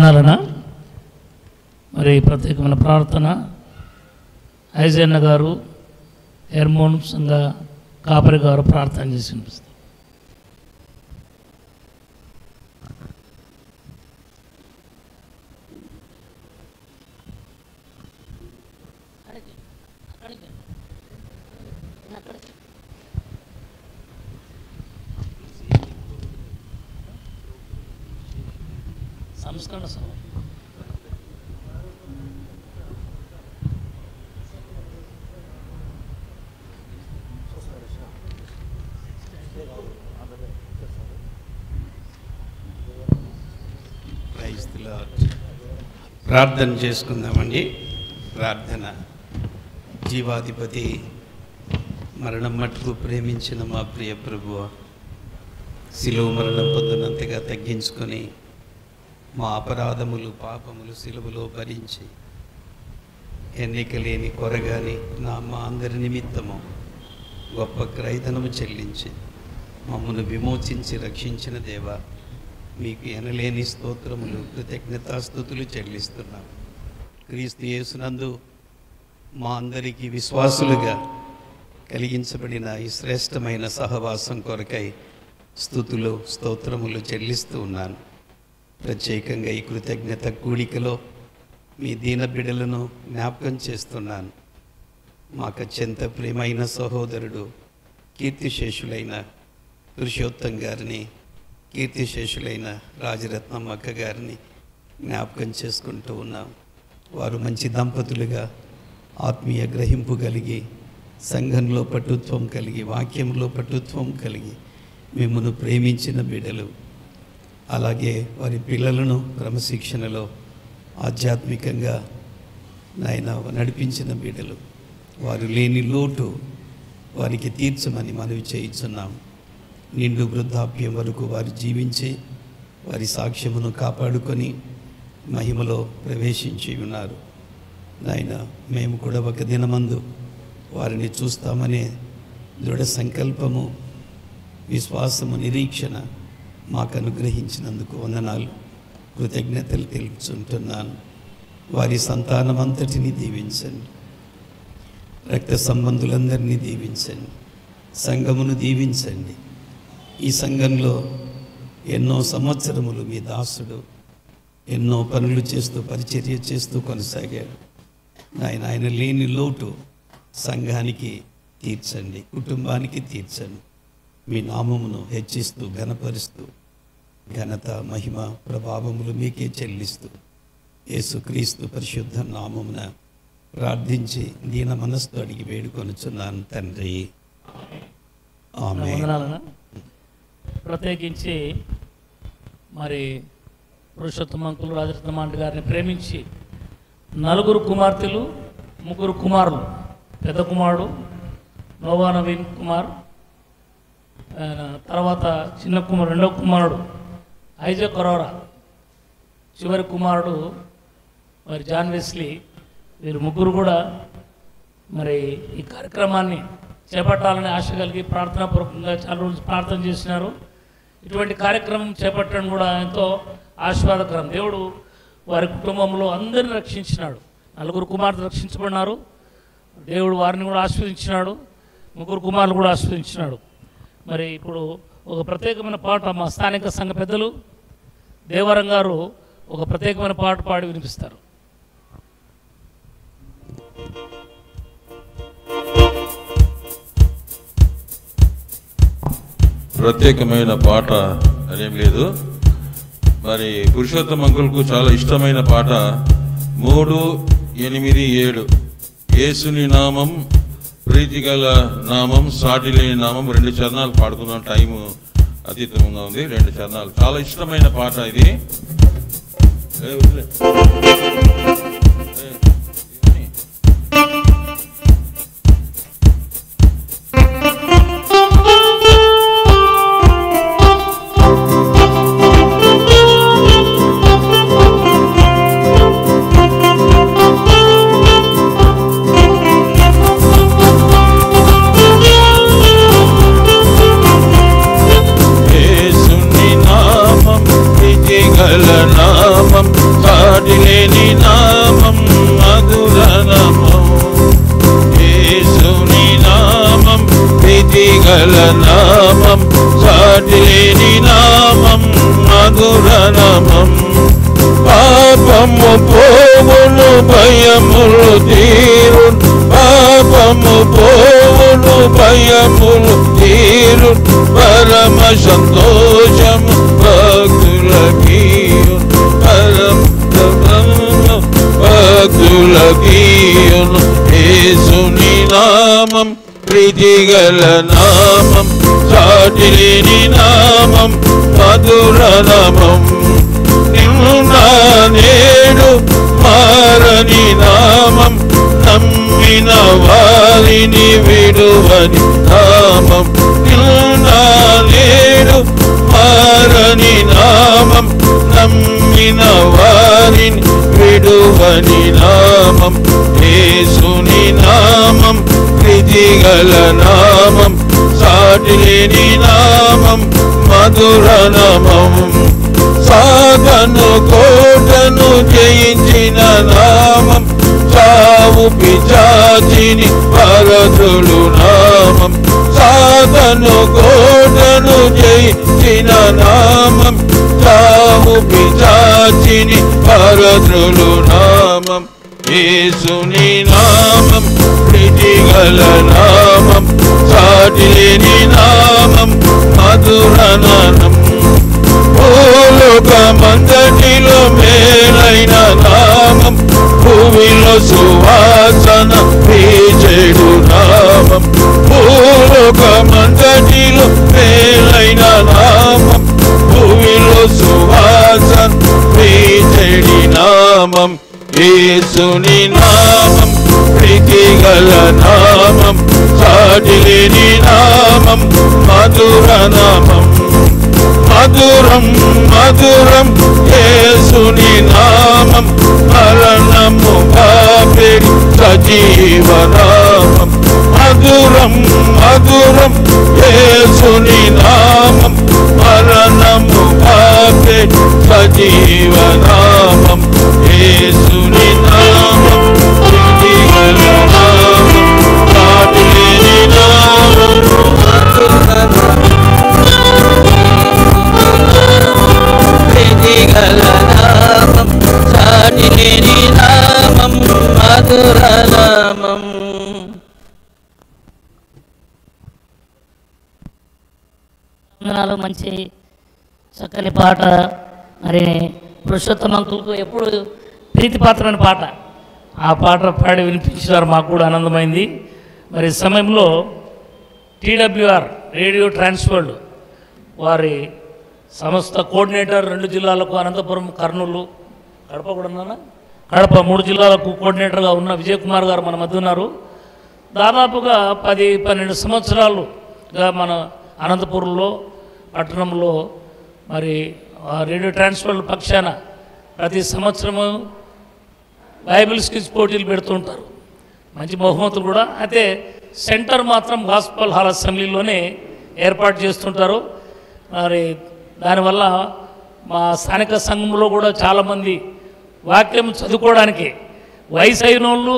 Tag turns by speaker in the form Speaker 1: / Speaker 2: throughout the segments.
Speaker 1: వందనాలనా. మరి ప్రత్యేకమైన ప్రార్థన ఐజన్న గారు, హెర్మోన్ సంఘ కాపరి గారు ప్రార్థన చేసి వినిపిస్తారు. సంస్కరణ సభ
Speaker 2: ప్రార్థన చేసుకుందామండి. ప్రార్థన. జీవాధిపతి, మరణం మట్టుకు ప్రేమించిన మా ప్రియ ప్రభువ, శిలువ మరణం పొందినంతగా తగ్గించుకొని మా అపరాధములు పాపములు శిలువలో భరించి ఎన్నిక లేని కొరగాని మా అందరి నిమిత్తము గొప్ప క్రయధనము చెల్లించి మమ్మల్ని విమోచించి రక్షించిన దేవ, మీకు ఎనలేని స్తోత్రములు కృతజ్ఞతాస్తుతులు చెల్లిస్తున్నాం. క్రీస్తు యేసునందు మా అందరికీ విశ్వాసులుగా కలిగించబడిన ఈ శ్రేష్టమైన సహవాసం కొరకై స్తుతులు స్తోత్రములు చెల్లిస్తూ ఉన్నాను. ప్రత్యేకంగా ఈ కృతజ్ఞత కూడికలో మీ దీన బిడ్డలను జ్ఞాపకం చేస్తున్నాను. మాకు అత్యంత ప్రియమైన సహోదరుడు కీర్తిశేషులైన పురుషోత్తం గారిని, కీర్తిశేషులైన రాజరత్నం అక్క గారిని జ్ఞాపకం చేసుకుంటూ ఉన్నాం. వారు మంచి దంపతులుగా ఆత్మీయ గ్రహింపు కలిగి, సంఘంలో పటుత్వం కలిగి, వాక్యంలో పటుత్వం కలిగి మిమ్మల్ని ప్రేమించిన బిడ్డలు. అలాగే వారి పిల్లలను క్రమశిక్షణలో ఆధ్యాత్మికంగా నాయన నడిపించిన బిడ్డలు. వారు లేని లోటు వారికి తీర్చమని మనవి చేయించున్నాం. నిండు వృద్ధాప్యం వరకు వారు జీవించి వారి సాక్ష్యమును కాపాడుకొని మహిమలో ప్రవేశించి ఉన్నారు. నాయన, మేము కూడా ఒక దినమందు వారిని చూస్తామనే దృఢ సంకల్పము, విశ్వాసము, నిరీక్షణ మాకు అనుగ్రహించినందుకు వందనాలు, కృతజ్ఞతలు తెలుపుతుంటున్నాను. వారి సంతానమంతటిని దీవించండి, రక్త సంబంధులందరినీ దీవించండి, సంఘమును దీవించండి. ఈ సంఘంలో ఎన్నో సంవత్సరములు మీ దాసుడు ఎన్నో పనులు చేస్తూ పరిచర్య చేస్తూ కొనసాగాడు. ఆయన లేని లోటు సంఘానికి తీర్చండి, కుటుంబానికి తీర్చండి. మీ నామమును హెచ్చిస్తూ ఘనపరుస్తూ ఘనత మహిమ ప్రభావములు మీకే చెల్లిస్తూ యేసుక్రీస్తు పరిశుద్ధ నామమున ప్రార్థించి దీన మనస్సు అడిగి వేడుకొనుచున్నాను తండ్రి, ఆమేన్.
Speaker 1: ప్రత్యేకించి మరి పురుషోత్తమ అంకులు రాజరత్నమాంటి గారిని ప్రేమించి 4 కుమార్తెలు 3 కుమారులు. పెద్ద కుమారుడు నోవా నవీన్ కుమార్, తర్వాత చిన్న కుమారుడు 2వ కుమారుడు ఐజక్ అరోరా, చివరి కుమారుడు మరి జాన్ వెస్లీ. వీరు 3 కూడా మరి ఈ కార్యక్రమాన్ని చేపట్టాలని ఆశ కలిగి ప్రార్థనాపూర్వకంగా చాలా రోజులు ప్రార్థన చేసినారు. ఇటువంటి కార్యక్రమం చేపట్టడం కూడా ఎంతో ఆశీర్వాదకరం. దేవుడు వారి కుటుంబంలో అందరిని రక్షించినాడు. 4 కుమార్తెలు రక్షించబడినారు. దేవుడు వారిని కూడా ఆశీర్వదించినాడు. 3 కుమారులు కూడా ఆశీర్వదించినాడు. మరి ఇప్పుడు ఒక ప్రత్యేకమైన పాట మా స్థానిక సంఘ పెద్దలు దేవరం గారు ఒక ప్రత్యేకమైన పాట పాడి వినిపిస్తారు.
Speaker 3: ప్రత్యేకమైన పాట అనేం లేదు. మరి పురుషోత్తమ అంకుల్కు చాలా ఇష్టమైన పాట 3, 8, 7 యేసుని నామం ప్రీతిగల నామం సాటి లేని నామం 2 చరణాలు పాడుకున్నాం. టైము అతీతంగా ఉంది. 2 చరణాలు చాలా ఇష్టమైన పాట ఇది.
Speaker 4: యేసుని నామం ప్రీతిగల
Speaker 3: లేని నామం మధుర నామం. పాపము పోవును భయములు తీరు, పాపము పోవును భయములు తీరు, పరమ సంతోషము భక్తులకీయు, పరమ భక్తులకీయును. యేసుని నామం ప్రీతిగల నామం, సాటి లేని నామం మధుర నామం. నిన్న నేడు మారని నామం, నమ్మిన వారిని విడువని నామం. నిన్న నేడు మారని నామం, నమ్మిన వారిని విడువని నామం. యేసుని నామం ప్రీతిగల నామం, సాటి లేని నామం మధుర నామం. సాధను కోటను జయించిన నామం, చావు పిశాచిని పరదులు నామం. సాధను కోటను జయించిన నామం, చావు పిశాచిని పరదులు నామం. యేసుని నామం ప్రీతిగల నామం, సాటి లేని నామం మధుర నామం. భూలోకమంతటిలో మేలైన నామం, భూమిలో సువాసన వీచెడు నామం. భూలోకమంతటిలో మేలైన నామం, భూమిలో సువాసన వీచెడి నామం. యేసుని నామం ప్రీతిగల నామం, సాటి లేని నామం మధుర నామం. మధురం మధురం యేసుని నామం, మరణము పాపెడి సజీవ నామం. మధురం మధురం యేసుని నామం, మరణము పాపెడి సజీవ నామం. యేసుని నామం ప్రీతిగల నామం, సాటి లేని నామం
Speaker 4: ప్రీతిగల నామం, సాటి లేని నామం మధుర నామం.
Speaker 1: మంచి చక్కని పాట. మరి పురుషోత్తమ అంకుల్కు ఎప్పుడు ప్రీతిపాత్రమైన పాట, ఆ పాట పాడి వినిపించారు, మాకు కూడా ఆనందమైంది. మరి ఈ సమయంలో TWR రేడియో ట్రాన్స్‌వరల్డ్ వారి సంస్థ కోఆర్డినేటర్ 2 జిల్లాలకు అనంతపురం, కర్నూలు, కడప కూడా ఉన్నానా, కడప 3 జిల్లాలకు కోఆర్డినేటర్గా ఉన్న విజయ్ కుమార్ గారు మన మధ్య ఉన్నారు. దాదాపుగా 10-12 సంవత్సరాలుగా మన అనంతపురంలో పట్టణంలో మరి రేడియో ట్రాన్స్‌వరల్డ్ పక్షాన ప్రతి సంవత్సరము బైబిల్ స్కిజ్ పోటీలు పెడుతుంటారు, మంచి బహుమతులు కూడా. అయితే సెంటర్ మాత్రం గాస్పల్ హాల్ అసెంబ్లీలోనే ఏర్పాటు చేస్తుంటారు. మరి దానివల్ల మా స్థానిక సంఘంలో కూడా చాలామంది వాక్యం చదువుకోవడానికి వయసు అయిన వాళ్ళు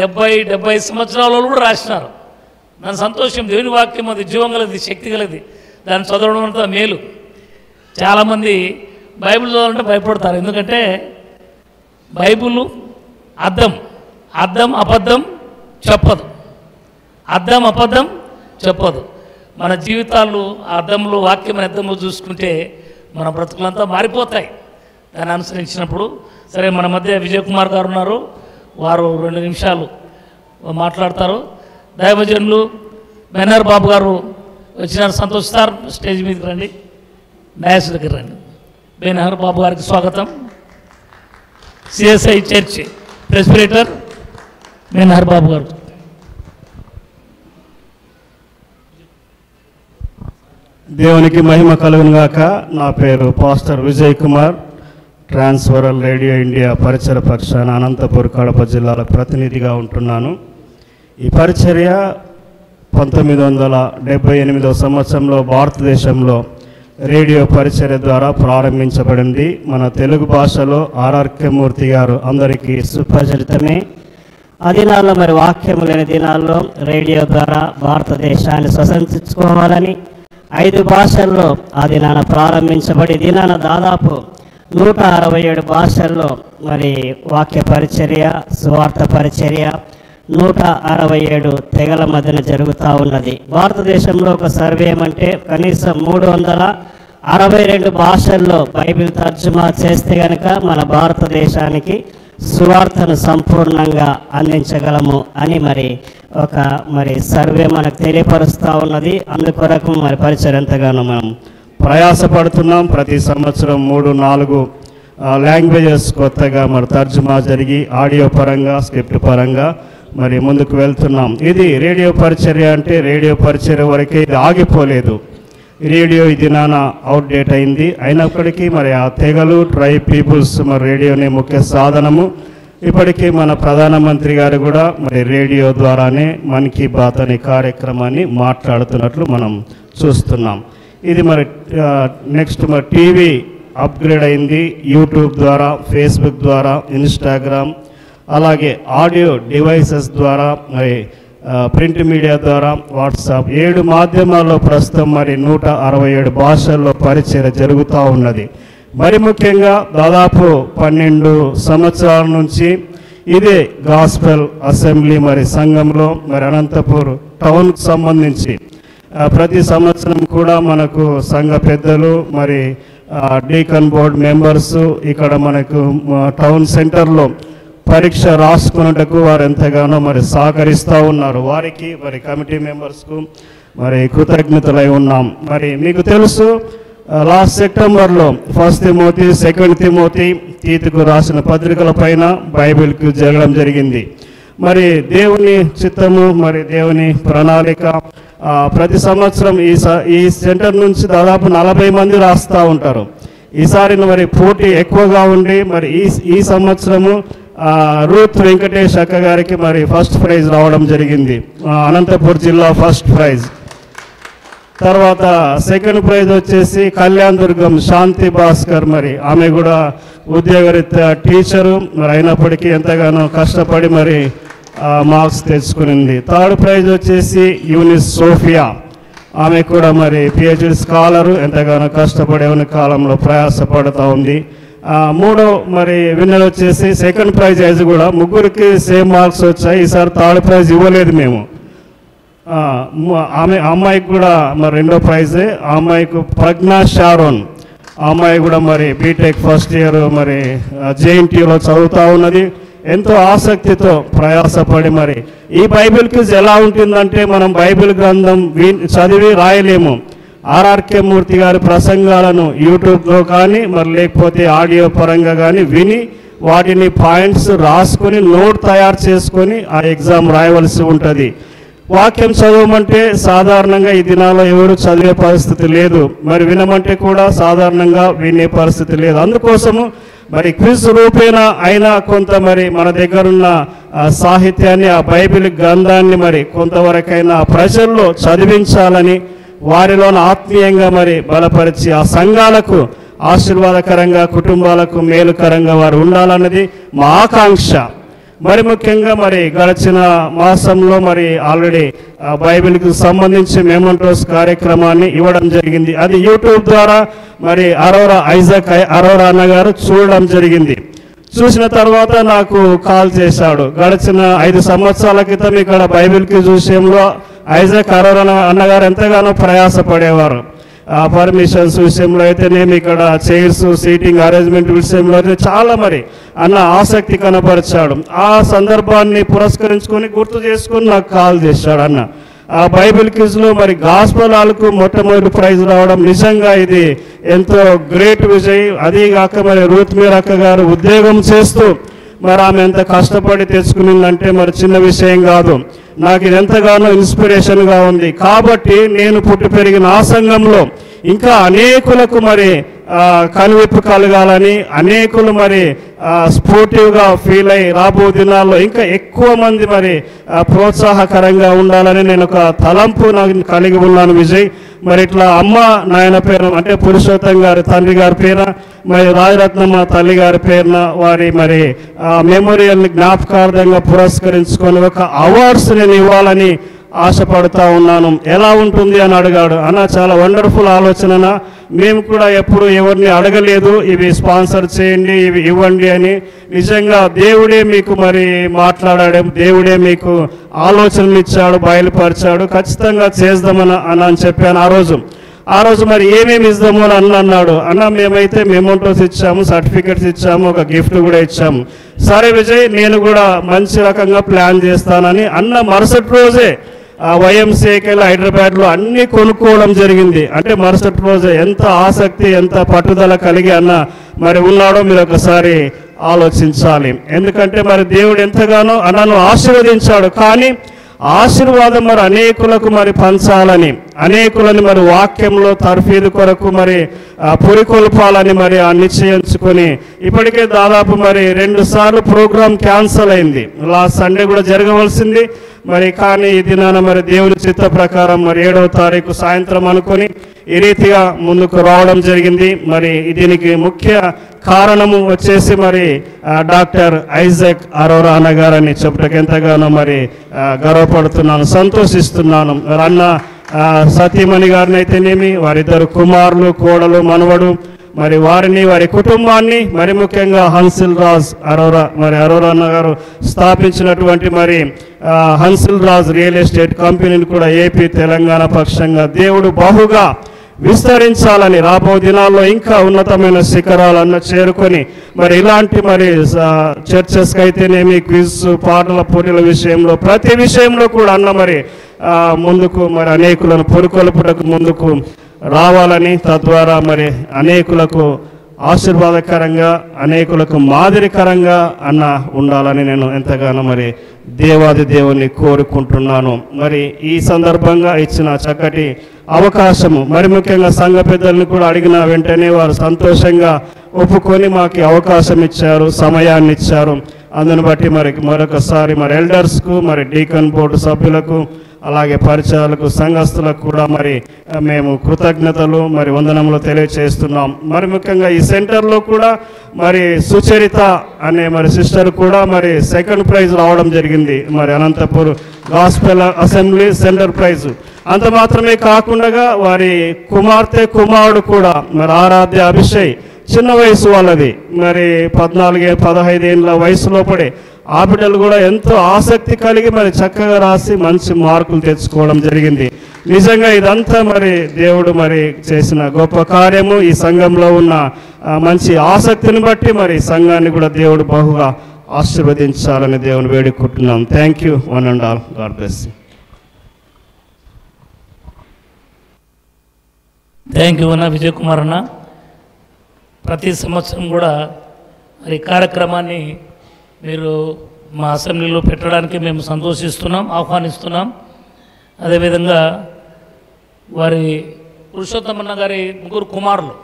Speaker 1: 70-70 సంవత్సరాల వాళ్ళు కూడా రాసినారు. దాని సంతోషం. దేవుని వాక్యం అది జీవం గలది, శక్తి గలది, దాన్ని చదవడం అంతా మేలు. చాలామంది బైబిల్ చదవాలంటే భయపడతారు, ఎందుకంటే బైబిల్ అద్దం, అద్దం అబద్ధం చెప్పదు, అద్దం అబద్ధం చెప్పదు. మన జీవితాలు ఆ అద్దంలో, వాక్యం అద్దంలో చూసుకుంటే మన బ్రతుకులంతా మారిపోతాయి దాన్ని అనుసరించినప్పుడు. సరే, మన మధ్య విజయ్ కుమార్ గారు ఉన్నారు, వారు 2 నిమిషాలు మాట్లాడతారు. దైవజనులు మెనర్ బాబు గారు వచ్చినారు, సంతోషిస్తారు. స్టేజ్ మీదకి రండి, న్యాస్ దగ్గర రండి. మెనర్ బాబు గారికి స్వాగతం. CSI చర్చ్ ప్రెసిడెంటర్ మెనర్ బాబు గారు.
Speaker 5: దేవునికి మహిమ కలుగును గాక. నా పేరు pastor Vijay Kumar, Trans World radio India పరిచయ పక్షాన అనంతపురం, కడప జిల్లాల ప్రతినిధిగా ఉంటున్నాను. ఈ పరిచర్య 1978వ సంవత్సరంలో భారతదేశంలో రేడియో పరిచర్య ద్వారా ప్రారంభించబడింది. మన తెలుగు భాషలో ఆర్ఆర్కే మూర్తి గారు అందరికీ
Speaker 4: సుపరిచితమే. ఆ దినాల్లో వాక్యం లేని దినాల్లో రేడియో ద్వారా భారతదేశాన్ని స్వతంత్రించుకోవాలని 5 భాషల్లో ఆ దినాన ప్రారంభించబడి దినాన దాదాపు 167 భాషల్లో మరి వాక్య పరిచర్య, సువార్త పరిచర్య 167 తెగల మధ్యన జరుగుతూ ఉన్నది. భారతదేశంలో ఒక సర్వే ఏమంటే కనీసం 362 భాషల్లో బైబిల్ తర్జుమా చేస్తే కనుక మన భారతదేశానికి సువార్తను సంపూర్ణంగా అందించగలము అని మరి సర్వే మనకు తెలియపరుస్తూ ఉన్నది. అందుకొరకు మరి పరిచయం ఎంతగానో మనం
Speaker 5: ప్రయాసపడుతున్నాం. ప్రతి సంవత్సరం 3-4 లాంగ్వేజెస్ కొత్తగా మరి తర్జుమా జరిగి ఆడియో పరంగా, స్క్రిప్ట్ పరంగా మరి ముందుకు వెళ్తున్నాం. ఇది రేడియో పరిచర్య అంటే రేడియో పరిచర్య వరకే ఇది ఆగిపోలేదు. రేడియో ఇది నానా అవుట్డేట్ అయింది. అయినప్పటికీ మరి ఆ తెగలు, ట్రైబ్ పీపుల్స్ మరి రేడియోనే ముఖ్య సాధనము. ఇప్పటికీ మన ప్రధానమంత్రి గారు కూడా మరి రేడియో ద్వారానే మన్ కీ బాత్ అనే కార్యక్రమాన్ని మాట్లాడుతున్నట్లు మనం చూస్తున్నాం. ఇది మరి నెక్స్ట్ మరి టీవీ అప్గ్రేడ్ అయింది. యూట్యూబ్ ద్వారా, ఫేస్బుక్ ద్వారా, ఇన్స్టాగ్రామ్, అలాగే ఆడియో డివైసెస్ ద్వారా, మరి ప్రింట్ మీడియా ద్వారా, వాట్సాప్ 7 మాధ్యమాల్లో ప్రస్తుతం మరి 167 భాషల్లో పరిచయం జరుగుతూ ఉన్నది. మరి ముఖ్యంగా దాదాపు 12 సంవత్సరాల నుంచి ఇదే గాస్పెల్ అసెంబ్లీ మరి సంఘంలో మరి అనంతపూర్ టౌన్కు సంబంధించి ప్రతి సంవత్సరం కూడా మనకు సంఘ పెద్దలు మరి డీకన్ బోర్డ్ మెంబర్స్ ఇక్కడ మనకు టౌన్ సెంటర్లో పరీక్ష రాసుకున్నట్టుకు వారు ఎంతగానో మరి సహకరిస్తూ ఉన్నారు. వారికి మరి కమిటీ మెంబర్స్కు మరి కృతజ్ఞతలై ఉన్నాం. మరి మీకు తెలుసు లాస్ట్ సెప్టెంబర్లో 1 తిమోతి, 2 తిమోతి, తీతుకు రాసిన పత్రికల పైన బైబిల్కు జరగడం జరిగింది. మరి దేవుని చిత్తము, మరి దేవుని ప్రణాళిక ప్రతి సంవత్సరం ఈ సెంటర్ నుంచి దాదాపు 40 మంది రాస్తూ ఉంటారు. ఈసారి మరి పోటీ ఎక్కువగా ఉండి మరి ఈ సంవత్సరము రూత్ వెంకటేష్ అక్క గారికి మరి ఫస్ట్ ప్రైజ్ రావడం జరిగింది. అనంతపూర్ జిల్లా ఫస్ట్ ప్రైజ్. తర్వాత సెకండ్ ప్రైజ్ వచ్చేసి కళ్యాణ్ దుర్గం శాంతి భాస్కర్, మరి ఆమె కూడా ఉద్యోగరీత్యా టీచరు, మరి అయినప్పటికీ ఎంతగానో కష్టపడి మరి మార్క్స్ తెచ్చుకునింది. థర్డ్ ప్రైజ్ వచ్చేసి యూనిస్ సోఫియా, ఆమె కూడా మరి పిహెచ్డి స్కాలరు, ఎంతగానో కష్టపడే కాలంలో ప్రయాసపడుతూ ఉంది. మూడో మరి విన్నర్ వచ్చేసి సెకండ్ ప్రైజ్ కూడా ముగ్గురికి సేమ్ మార్క్స్ వచ్చాయి. ఈసారి థర్డ్ ప్రైజ్ ఇవ్వలేదు మేము. అమ్మాయికి కూడా మరి రెండో ప్రైజే. ఆ అమ్మాయికి ప్రజ్ఞా షారోన్, ఆ అమ్మాయి కూడా మరి బీటెక్ ఫస్ట్ ఇయర్ మరి జేఎన్టీయూలో చదువుతూ ఉన్నది. ఎంతో ఆసక్తితో ప్రయాసపడి మరి ఈ బైబిల్ క్విజ్ ఎలా ఉంటుందంటే మనం బైబిల్ గ్రంథం చదివి రాయలేము. ఆర్ఆర్కే మూర్తి గారి ప్రసంగాలను యూట్యూబ్లో కానీ మరి లేకపోతే ఆడియో పరంగా కానీ విని వాటిని పాయింట్స్ రాసుకొని నోట్ తయారు చేసుకొని ఆ ఎగ్జామ్ రాయవలసి ఉంటుంది. వాక్యం చదవమంటే సాధారణంగా ఈ దినాల్లో ఎవరు చదివే పరిస్థితి లేదు. మరి వినమంటే కూడా సాధారణంగా వినే పరిస్థితి లేదు. అందుకోసము మరి క్విజ్ రూపేణ అయినా కొంత మరి మన దగ్గరున్న సాహిత్యాన్ని, ఆ బైబిల్ గ్రంథాన్ని మరి కొంతవరకైనా ప్రజల్లో చదివించాలని, వారిలోని ఆత్మీయంగా మరి బలపరిచి ఆ సంఘాలకు ఆశీర్వాదకరంగా, కుటుంబాలకు మేలుకరంగా వారు ఉండాలన్నది మా ఆకాంక్ష. మరి ముఖ్యంగా మరి గడిచిన మాసంలో మరి ఆల్రెడీ బైబిల్కి సంబంధించి మెమోంటోస్ కార్యక్రమాన్ని ఇవ్వడం జరిగింది. అది యూట్యూబ్ ద్వారా మరి ఐజాక్ అరోరా అన్నగారు చూడడం జరిగింది. చూసిన తర్వాత నాకు కాల్ చేశాడు. గడిచిన 5 సంవత్సరాల క్రితం ఇక్కడ బైబిల్కి విషయంలో ఐజాక్ అరోరా అన్నగారు ఎంతగానో ప్రయాసపడేవారు. పర్మిషన్స్ విషయంలో అయితేనేమి, ఇక్కడ చైర్స్ సీటింగ్ అరేంజ్మెంట్ విషయంలో అయితే చాలా మరి అన్న ఆసక్తి కనపరిచాడు. ఆ సందర్భాన్ని పురస్కరించుకొని గుర్తు చేసుకొని నాకు కాల్ చేశాడు. అన్న ఆ బైబిల్ క్విజ్లో మరి గాస్పెల్ హాల్కు మొట్టమొదటి ప్రైజ్ రావడం నిజంగా ఇది ఎంతో గ్రేట్ విజయ్. అదీగాక మరి రూత్ మీర్ అక్క గారు ఉద్యోగం చేస్తూ మరి ఆమె ఎంత కష్టపడి తెచ్చుకునిందంటే మరి చిన్న విషయం కాదు. నాకు ఇది ఎంతగానో ఇన్స్పిరేషన్గా ఉంది. కాబట్టి నేను పుట్టి పెరిగిన ఆ సంఘంలో ఇంకా అనేకులకు మరి కనువిప్పు కలగాలని, అనేకులు మరి స్పోర్టివ్గా ఫీల్ అయ్యి రాబో దినాల్లో ఇంకా ఎక్కువ మంది మరి ప్రోత్సాహకరంగా ఉండాలని నేను ఒక తలంపు నాకు కలిగి ఉన్నాను విజయ్. మరి ఇట్లా అమ్మ నాయన పేరు అంటే పురుషోత్తం గారి తండ్రి గారి పేరున, మరి రాజరత్నమ్మ తల్లి గారి పేరున వారి మరి మెమోరియల్ని జ్ఞాపకార్థంగా పురస్కరించుకొని ఒక అవార్డ్స్ నేను ఇవ్వాలని ఆశపడుతూ ఉన్నాను. ఎలా ఉంటుంది అని అడిగాడు. అన్న చాలా వండర్ఫుల్ ఆలోచన, మేము కూడా ఎప్పుడు ఎవరిని అడగలేదు ఇవి స్పాన్సర్ చేయండి ఇవి ఇవ్వండి అని. నిజంగా దేవుడే మీకు మరి మాట్లాడాడు, దేవుడే మీకు ఆలోచనలు ఇచ్చాడు, బయలుపరిచాడు. ఖచ్చితంగా చేద్దామని అని చెప్పాను ఆ రోజు మరి ఏమేమి ఇద్దాము అని అన్నాడు. అన్న మేమైతే మెమోటోస్ ఇచ్చాము, సర్టిఫికెట్స్ ఇచ్చాము, ఒక గిఫ్ట్ కూడా ఇచ్చాము. సరే విజయ్ నేను కూడా మంచి రకంగా ప్లాన్ చేస్తానని అన్న మరుసటి రోజే YMCAకి హైదరాబాద్లో అన్నీ కొనుక్కోవడం జరిగింది. అంటే మరుసటి రోజే ఎంత ఆసక్తి ఎంత పట్టుదల కలిగి అన్న మరి ఉన్నాడో మీరు ఒకసారి ఆలోచించాలి. ఎందుకంటే మరి దేవుడు ఎంతగానో అన్నను ఆశీర్వదించాడు. కానీ ఆశీర్వాదం మరి అనేకులకు మరి పంచాలని, అనేకులని మరి వాక్యంలో తర్ఫీదు కొరకు మరి పురికొల్పాలని మరి నిశ్చయించుకొని ఇప్పటికే దాదాపు మరి 2 సార్లు ప్రోగ్రాం క్యాన్సల్ అయింది. లాస్ట్ సండే కూడా జరగవలసింది మరి, కానీ ఈ దినాన మరి దేవుని చిత్త ప్రకారం మరి 7వ తారీఖు సాయంత్రం అనుకొని ఈ రీతిగా ముందుకు రావడం జరిగింది. మరి దీనికి ముఖ్య కారణము వచ్చేసి మరి డాక్టర్ ఐజాక్ అరోరా అన్న గారని చెప్పడానికి ఎంతగానో మరి గర్వపడుతున్నాను, సంతోషిస్తున్నాను. మరి అన్న సతీమణి గారిని అయితేనేమి, వారిద్దరు కుమారులు, కోడలు, మనవడు, మరి వారిని వారి కుటుంబాన్ని మరి ముఖ్యంగా హన్సిల్ రాజ్ అరోరా మరి అరోరా అన్న గారు స్థాపించినటువంటి మరి హన్సిల్ రాజ్ రియల్ ఎస్టేట్ కంపెనీని కూడా ఏపీ తెలంగాణ పక్షంగా దేవుడు బహుగా విస్తరించాలని, రాబో దినాల్లో ఇంకా ఉన్నతమైన శిఖరాలన్న చేరుకొని మరి ఇలాంటి మరి చర్చెస్కి అయితేనేమి క్విజ్ పాటల పోటీల విషయంలో ప్రతి విషయంలో కూడా అన్న మరి ముందుకు మరి అనేకులను పురుకొల్పుటకు ముందుకు రావాలని, తద్వారా మరి అనేకులకు ఆశీర్వాదకరంగా అనేకులకు మాదిరికరంగా అన్న ఉండాలని నేను ఎంతగానో మరి దేవాది దేవుని కోరుకుంటున్నాను. మరి ఈ సందర్భంగా ఇచ్చిన చక్కటి అవకాశము మరి ముఖ్యంగా సంఘ పెద్దలను కూడా అడిగిన వెంటనే వారు సంతోషంగా ఒప్పుకొని మాకు అవకాశం ఇచ్చారు, సమయాన్ని ఇచ్చారు. అందుని బట్టి మరి మరొకసారి మరి ఎల్డర్స్కు మరి డీకన్ బోర్డు సభ్యులకు అలాగే పరిచయాలకు సంఘస్థులకు కూడా మరి మేము కృతజ్ఞతలు మరి వందనములు తెలియజేస్తున్నాం. మరి ముఖ్యంగా ఈ సెంటర్లో కూడా మరి సుచరిత అనే మరి సిస్టర్ కూడా మరి 2nd ప్రైజ్ రావడం జరిగింది. మరి Anantapur gospel assembly centre prize. అంత మాత్రమే కాకుండా వారి కుమార్తె కుమారుడు కూడా మరి ఆరాధ్య అభిషేక్, చిన్న వయసు వాళ్ళది, మరి 14-15 ఏళ్ళ వయసులో పడే ఆ బిడ్డలు కూడా ఎంతో ఆసక్తి కలిగి మరి చక్కగా రాసి మంచి మార్కులు తెచ్చుకోవడం జరిగింది. నిజంగా ఇదంతా మరి దేవుడు మరి చేసిన గొప్ప కార్యము. ఈ సంఘంలో ఉన్న మంచి ఆసక్తిని బట్టి మరి సంఘాన్ని కూడా దేవుడు బహుగా ఆశీర్వదించాలని దేవుని వేడుకుంటున్నాం. Thank you one and all. God bless you.
Speaker 1: Thank you అన్న విజయ్ కుమార్ అన్న. ప్రతి సంవత్సరం కూడా మరి కార్యక్రమాన్ని మీరు మా అసెంబ్లీలో పెట్టడానికి మేము సంతోషిస్తున్నాం, ఆహ్వానిస్తున్నాం. అదేవిధంగా వారి పురుషోత్తమన్న గారి 3 కుమారులు,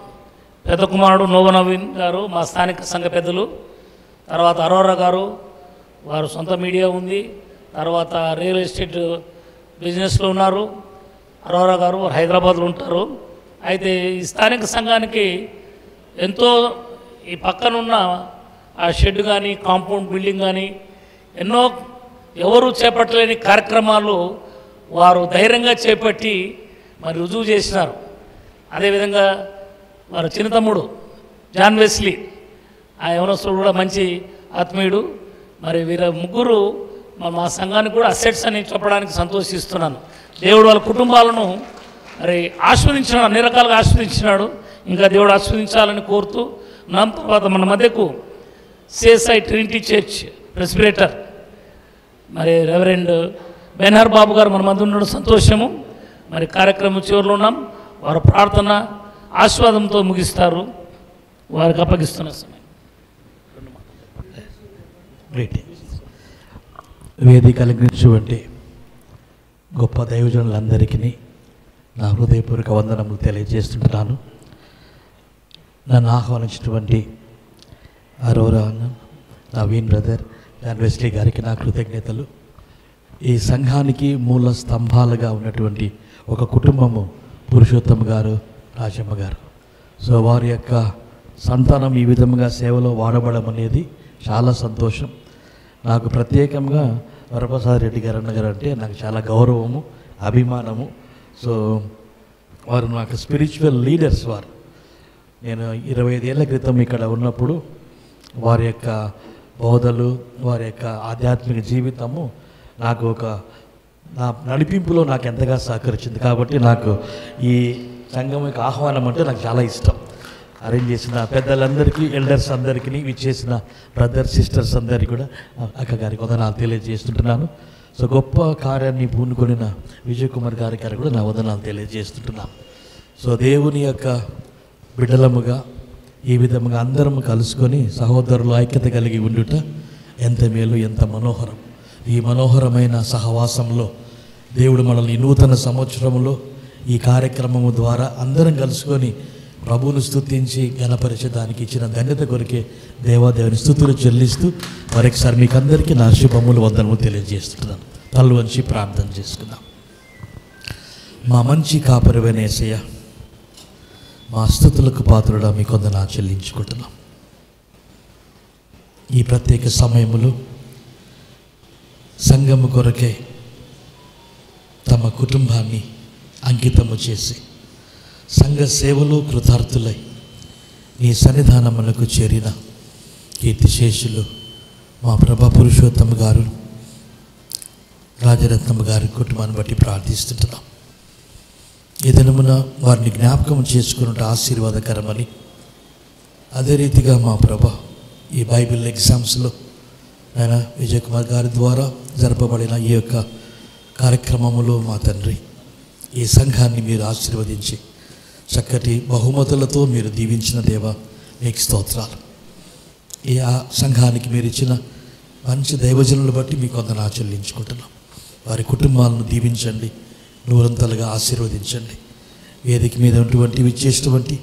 Speaker 1: పెద్ద కుమారుడు నోవా నవీన్ గారు మా స్థానిక సంఘ పెద్దలు, తర్వాత అరోరా గారు వారు సొంత మీడియా ఉంది, తర్వాత రియల్ ఎస్టేట్ బిజినెస్లో ఉన్నారు. అరోరా గారు వారు హైదరాబాద్లో ఉంటారు. అయితే ఈ స్థానిక సంఘానికి ఎంతో ఈ పక్కనున్న ఆ షెడ్ కానీ కాంపౌండ్ బిల్డింగ్ కానీ ఎన్నో ఎవరు చేపట్టలేని కార్యక్రమాలు వారు ధైర్యంగా చేపట్టి మరి రుజువు చేసినారు. అదేవిధంగా వారు చిన్న తమ్ముడు జాన్ వెస్లీ, ఆ యవనస్తుడు కూడా మంచి ఆత్మీయుడు. మరి వీరు 3 మా సంఘానికి కూడా అసెట్స్ అని చెప్పడానికి సంతోషిస్తున్నాను. దేవుడు వాళ్ళ కుటుంబాలను మరి ఆస్వాదించినాడు, అన్ని రకాలుగా ఆస్వాదించినాడు. ఇంకా దేవుడు ఆస్వాదించాలని కోరుతూ నా తర్వాత మన మధ్యకు CSI ట్రినిటీ చర్చ్ ప్రెసిడెంటర్ మరి రెవరెండ్ బెన్హర్ బాబు గారు మన మధ్య ఉండడం సంతోషము. మరి కార్యక్రమం చివరిలో ఉన్నాం. వారు ప్రార్థన ఆస్వాదంతో ముగిస్తారు. వారికి అప్పగిస్తున్న సమయం.
Speaker 6: వేదిక అలంకరించువంటి గొప్ప దైవజనులందరికీ నా హృదయపూర్వక వందనములు తెలియజేస్తుంటాను. నన్ను ఆహ్వానించినటువంటి Arora Naveen brother John Wesley గారికి నా కృతజ్ఞతలు. ఈ సంఘానికి మూల స్తంభాలుగా ఉన్నటువంటి ఒక కుటుంబము పురుషోత్తమ గారు, రాజమ్మ గారు. సో వారి యొక్క సంతానం ఈ విధంగా సేవలో వాడబడడం అనేది చాలా సంతోషం. నాకు ప్రత్యేకంగా వరప్రసాద్ రెడ్డి గారు అన్నగారు అంటే నాకు చాలా గౌరవము, అభిమానము. సో వారు నాకు స్పిరిచువల్ లీడర్స్. వారు నేను 25 ఏళ్ల క్రితం ఇక్కడ ఉన్నప్పుడు వారి యొక్క బోధలు, వారి యొక్క ఆధ్యాత్మిక జీవితము నాకు నా నడిపింపులో నాకు ఎంతగా సహకరించింది. కాబట్టి నాకు ఈ సంఘం యొక్క ఆహ్వానం అంటే నాకు చాలా ఇష్టం. అరేంజ్ చేసిన పెద్దలందరికీ, ఎల్డర్స్ అందరికీ, విచ్చేసిన బ్రదర్స్ సిస్టర్స్ అందరికీ కూడా అక్కగారికి వందనాలు తెలియజేస్తుంటున్నాను. సో గొప్ప కార్యాన్ని పూనుకొనిన విజయ్ కుమార్ గారికి కూడా నా వందనాలు తెలియజేస్తుంటున్నాను. సో దేవుని యొక్క బిడ్డలముగా ఈ విధముగా అందరం కలుసుకొని సహోదరులు ఐక్యత కలిగి ఉండుట ఎంత మేలు, ఎంత మనోహరం. ఈ మనోహరమైన సహవాసంలో దేవుడు మనల్ని నూతన సంవత్సరంలో ఈ కార్యక్రమము ద్వారా అందరం కలుసుకొని ప్రభువును స్తుతించి ఘనపరిచడానికి ఇచ్చిన ధన్యత కొరికే దేవాదేవుని స్తుతులు చెల్లిస్తూ మరొకసారి మీకు అందరికీ నా శుభములు వందనము తెలియజేస్తున్నాను. తల్లు వంచి ప్రార్థన చేసుకుందాం. మా మంచి కాపరివైన యేసయ్య, మా స్తుతులకు పాత్రుడా మీకు వందనాలు చెల్లించుకుంటున్నాం. ఈ ప్రత్యేక సమయములో సంఘము కొరకే తమ కుటుంబాన్ని అంకితము చేసి సంఘ సేవలో కృతార్థులై నీ సన్నిధానములకు చేరిన కీర్తిశేషులు మా ప్రభా పురుషోత్తమ గారు, రాజరత్నమ్మ గారి కుటుంబాన్ని బట్టి ప్రార్థిస్తుంటున్నాం. ఈ దినమున వారిని జ్ఞాపకం చేసుకున్నట్టు ఆశీర్వాదకరమని, అదే రీతిగా మా ప్రభా ఈ బైబిల్ ఎగ్జామ్స్లో ఆయన విజయ్ కుమార్ గారి ద్వారా జరపబడిన ఈ యొక్క కార్యక్రమములో మా తండ్రి ఈ సంఘాన్ని మీరు ఆశీర్వదించి చక్కటి బహుమతులతో మీరు దీవించిన దేవా మీకు స్తోత్రాలు. ఈ ఆ సంఘానికి మీరు ఇచ్చిన మంచి దైవజనులు బట్టి మీకు వందనాలు చెల్లించుకుంటున్నాం. వారి కుటుంబాలను దీవించండి, నూరంతలుగా ఆశీర్వదించండి. వేదిక మీద విచ్చేటువంటి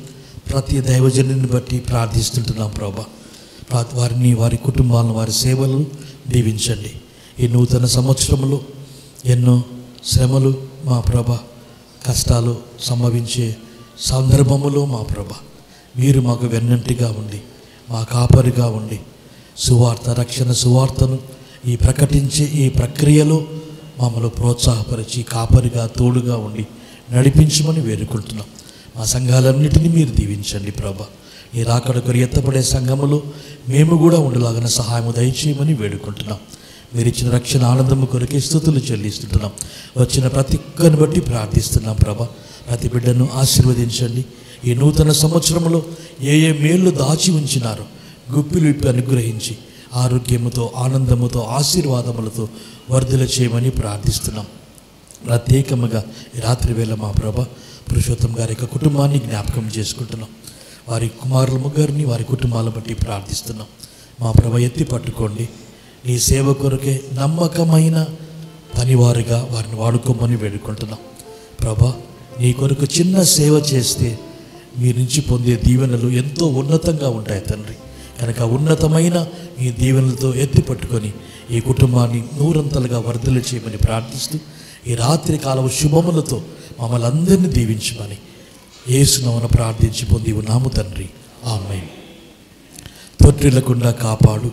Speaker 6: ప్రతి దైవజనుని బట్టి ప్రార్థిస్తుంటున్నాం ప్రభా. వారిని, వారి కుటుంబాలను, వారి సేవలను దీవించండి. ఈ నూతన సంవత్సరంలో ఎన్నో శ్రమలు మా ప్రభ, కష్టాలు సంభవించే సందర్భములో మా ప్రభ మీరు మాకు వెన్నంటిగా ఉండి, మా కాపరిగా ఉండి, సువార్త, రక్షణ సువార్తను ఈ ప్రకటించే ఈ ప్రక్రియలో మమ్మల్ని ప్రోత్సాహపరిచి కాపరిగా తోడుగా ఉండి నడిపించమని వేడుకుంటున్నాం. మా సంఘాలన్నిటినీ మీరు దీవించండి ప్రభ. ఈ రాకడకు ఎత్తపడే సంఘములో మేము కూడా ఉండలాగిన సహాయము దయచేయమని వేడుకుంటున్నాం. మీరు ఇచ్చిన రక్షణ ఆనందము కొరకే స్తుతులు చెల్లిస్తుంటున్నాం. వచ్చిన ప్రతి ఒక్కరిని బట్టి ప్రార్థిస్తున్నాం ప్రభ. ప్రతి బిడ్డను ఆశీర్వదించండి. ఈ నూతన సంవత్సరంలో ఏ ఏ మేళ్ళు దాచి ఉంచినారో గుప్పిలు విప్పి అనుగ్రహించి ఆరోగ్యముతో, ఆనందముతో, ఆశీర్వాదములతో వర్ధల చేయమని ప్రార్థిస్తున్నాం. ప్రత్యేకముగా ఈ రాత్రి వేళ మా ప్రభ పురుషోత్తం గారి యొక్క కుటుంబాన్ని జ్ఞాపకం చేసుకుంటున్నాం. వారి కుమారుల ముగ్గురిని, వారి కుటుంబాలను బట్టి ప్రార్థిస్తున్నాం. మా ప్రభ ఎత్తి పట్టుకోండి. నీ సేవ కొరకే నమ్మకమైన పనివారిగా వారిని వాడుకోమని వేడుకుంటున్నాం ప్రభా. నీ కొరకు చిన్న సేవ చేస్తే మీ నుంచి పొందే దీవెనలు ఎంతో ఉన్నతంగా ఉంటాయి తండ్రి. కనుక ఉన్నతమైన ఈ దీవెనలతో ఎత్తి పట్టుకొని ఈ కుటుంబాన్ని నూరంతలుగా వర్ధలు చేయమని ప్రార్థిస్తూ ఈ రాత్రి కాలం శుభములతో మమ్మల్ని అందరినీ దీవించమని యేసునామమున ప్రార్థించి పొంది ఉన్నాము తండ్రి. ఆమేన్. తొట్టిల్లకుండా కాపాడు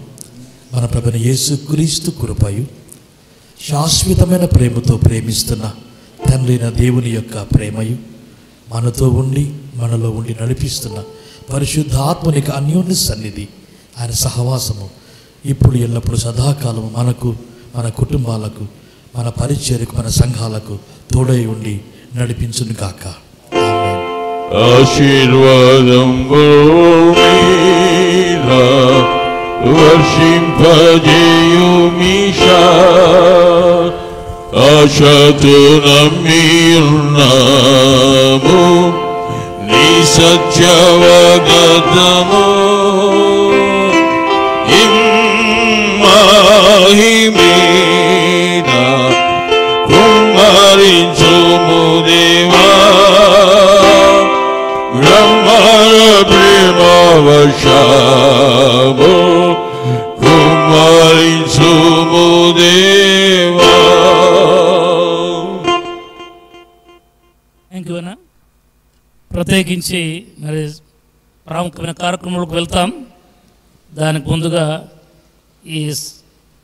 Speaker 6: మన ప్రభువైన యేసుక్రీస్తు కృపయు, శాశ్వతమైన ప్రేమతో ప్రేమిస్తున్న తండ్రి అయిన దేవుని యొక్క ప్రేమయు, మనతో ఉండి మనలో ఉండి నడిపిస్తున్న పరిశుద్ధాత్మనిక అన్యోన్య సన్నిధి, ఆయన సహవాసము ఇప్పుడు ఎల్లప్పుడూ సదాకాలము మనకు, మన కుటుంబాలకు, మన పరిచర్యకు, మన సంఘాలకు తోడై ఉండి నడిపించును గాక.
Speaker 3: ఆశీర్వాదం వర్షింపజేయుమీషా, ఆశతో నమ్మియున్నాము నీ సత్యవగతము. ఇమ్మాహిమీన కుమ్మరించుము దేవా, బ్రహ్మణ ప్రేమ వర్షము కుమ్మరించుము దేవా.
Speaker 1: థ్యాంక్ యూ అన్న. ప్రత్యేకించి మరి ప్రాముఖ్యమైన కార్యక్రమాలకు వెళ్తాం. దానికి ముందుగా ఈ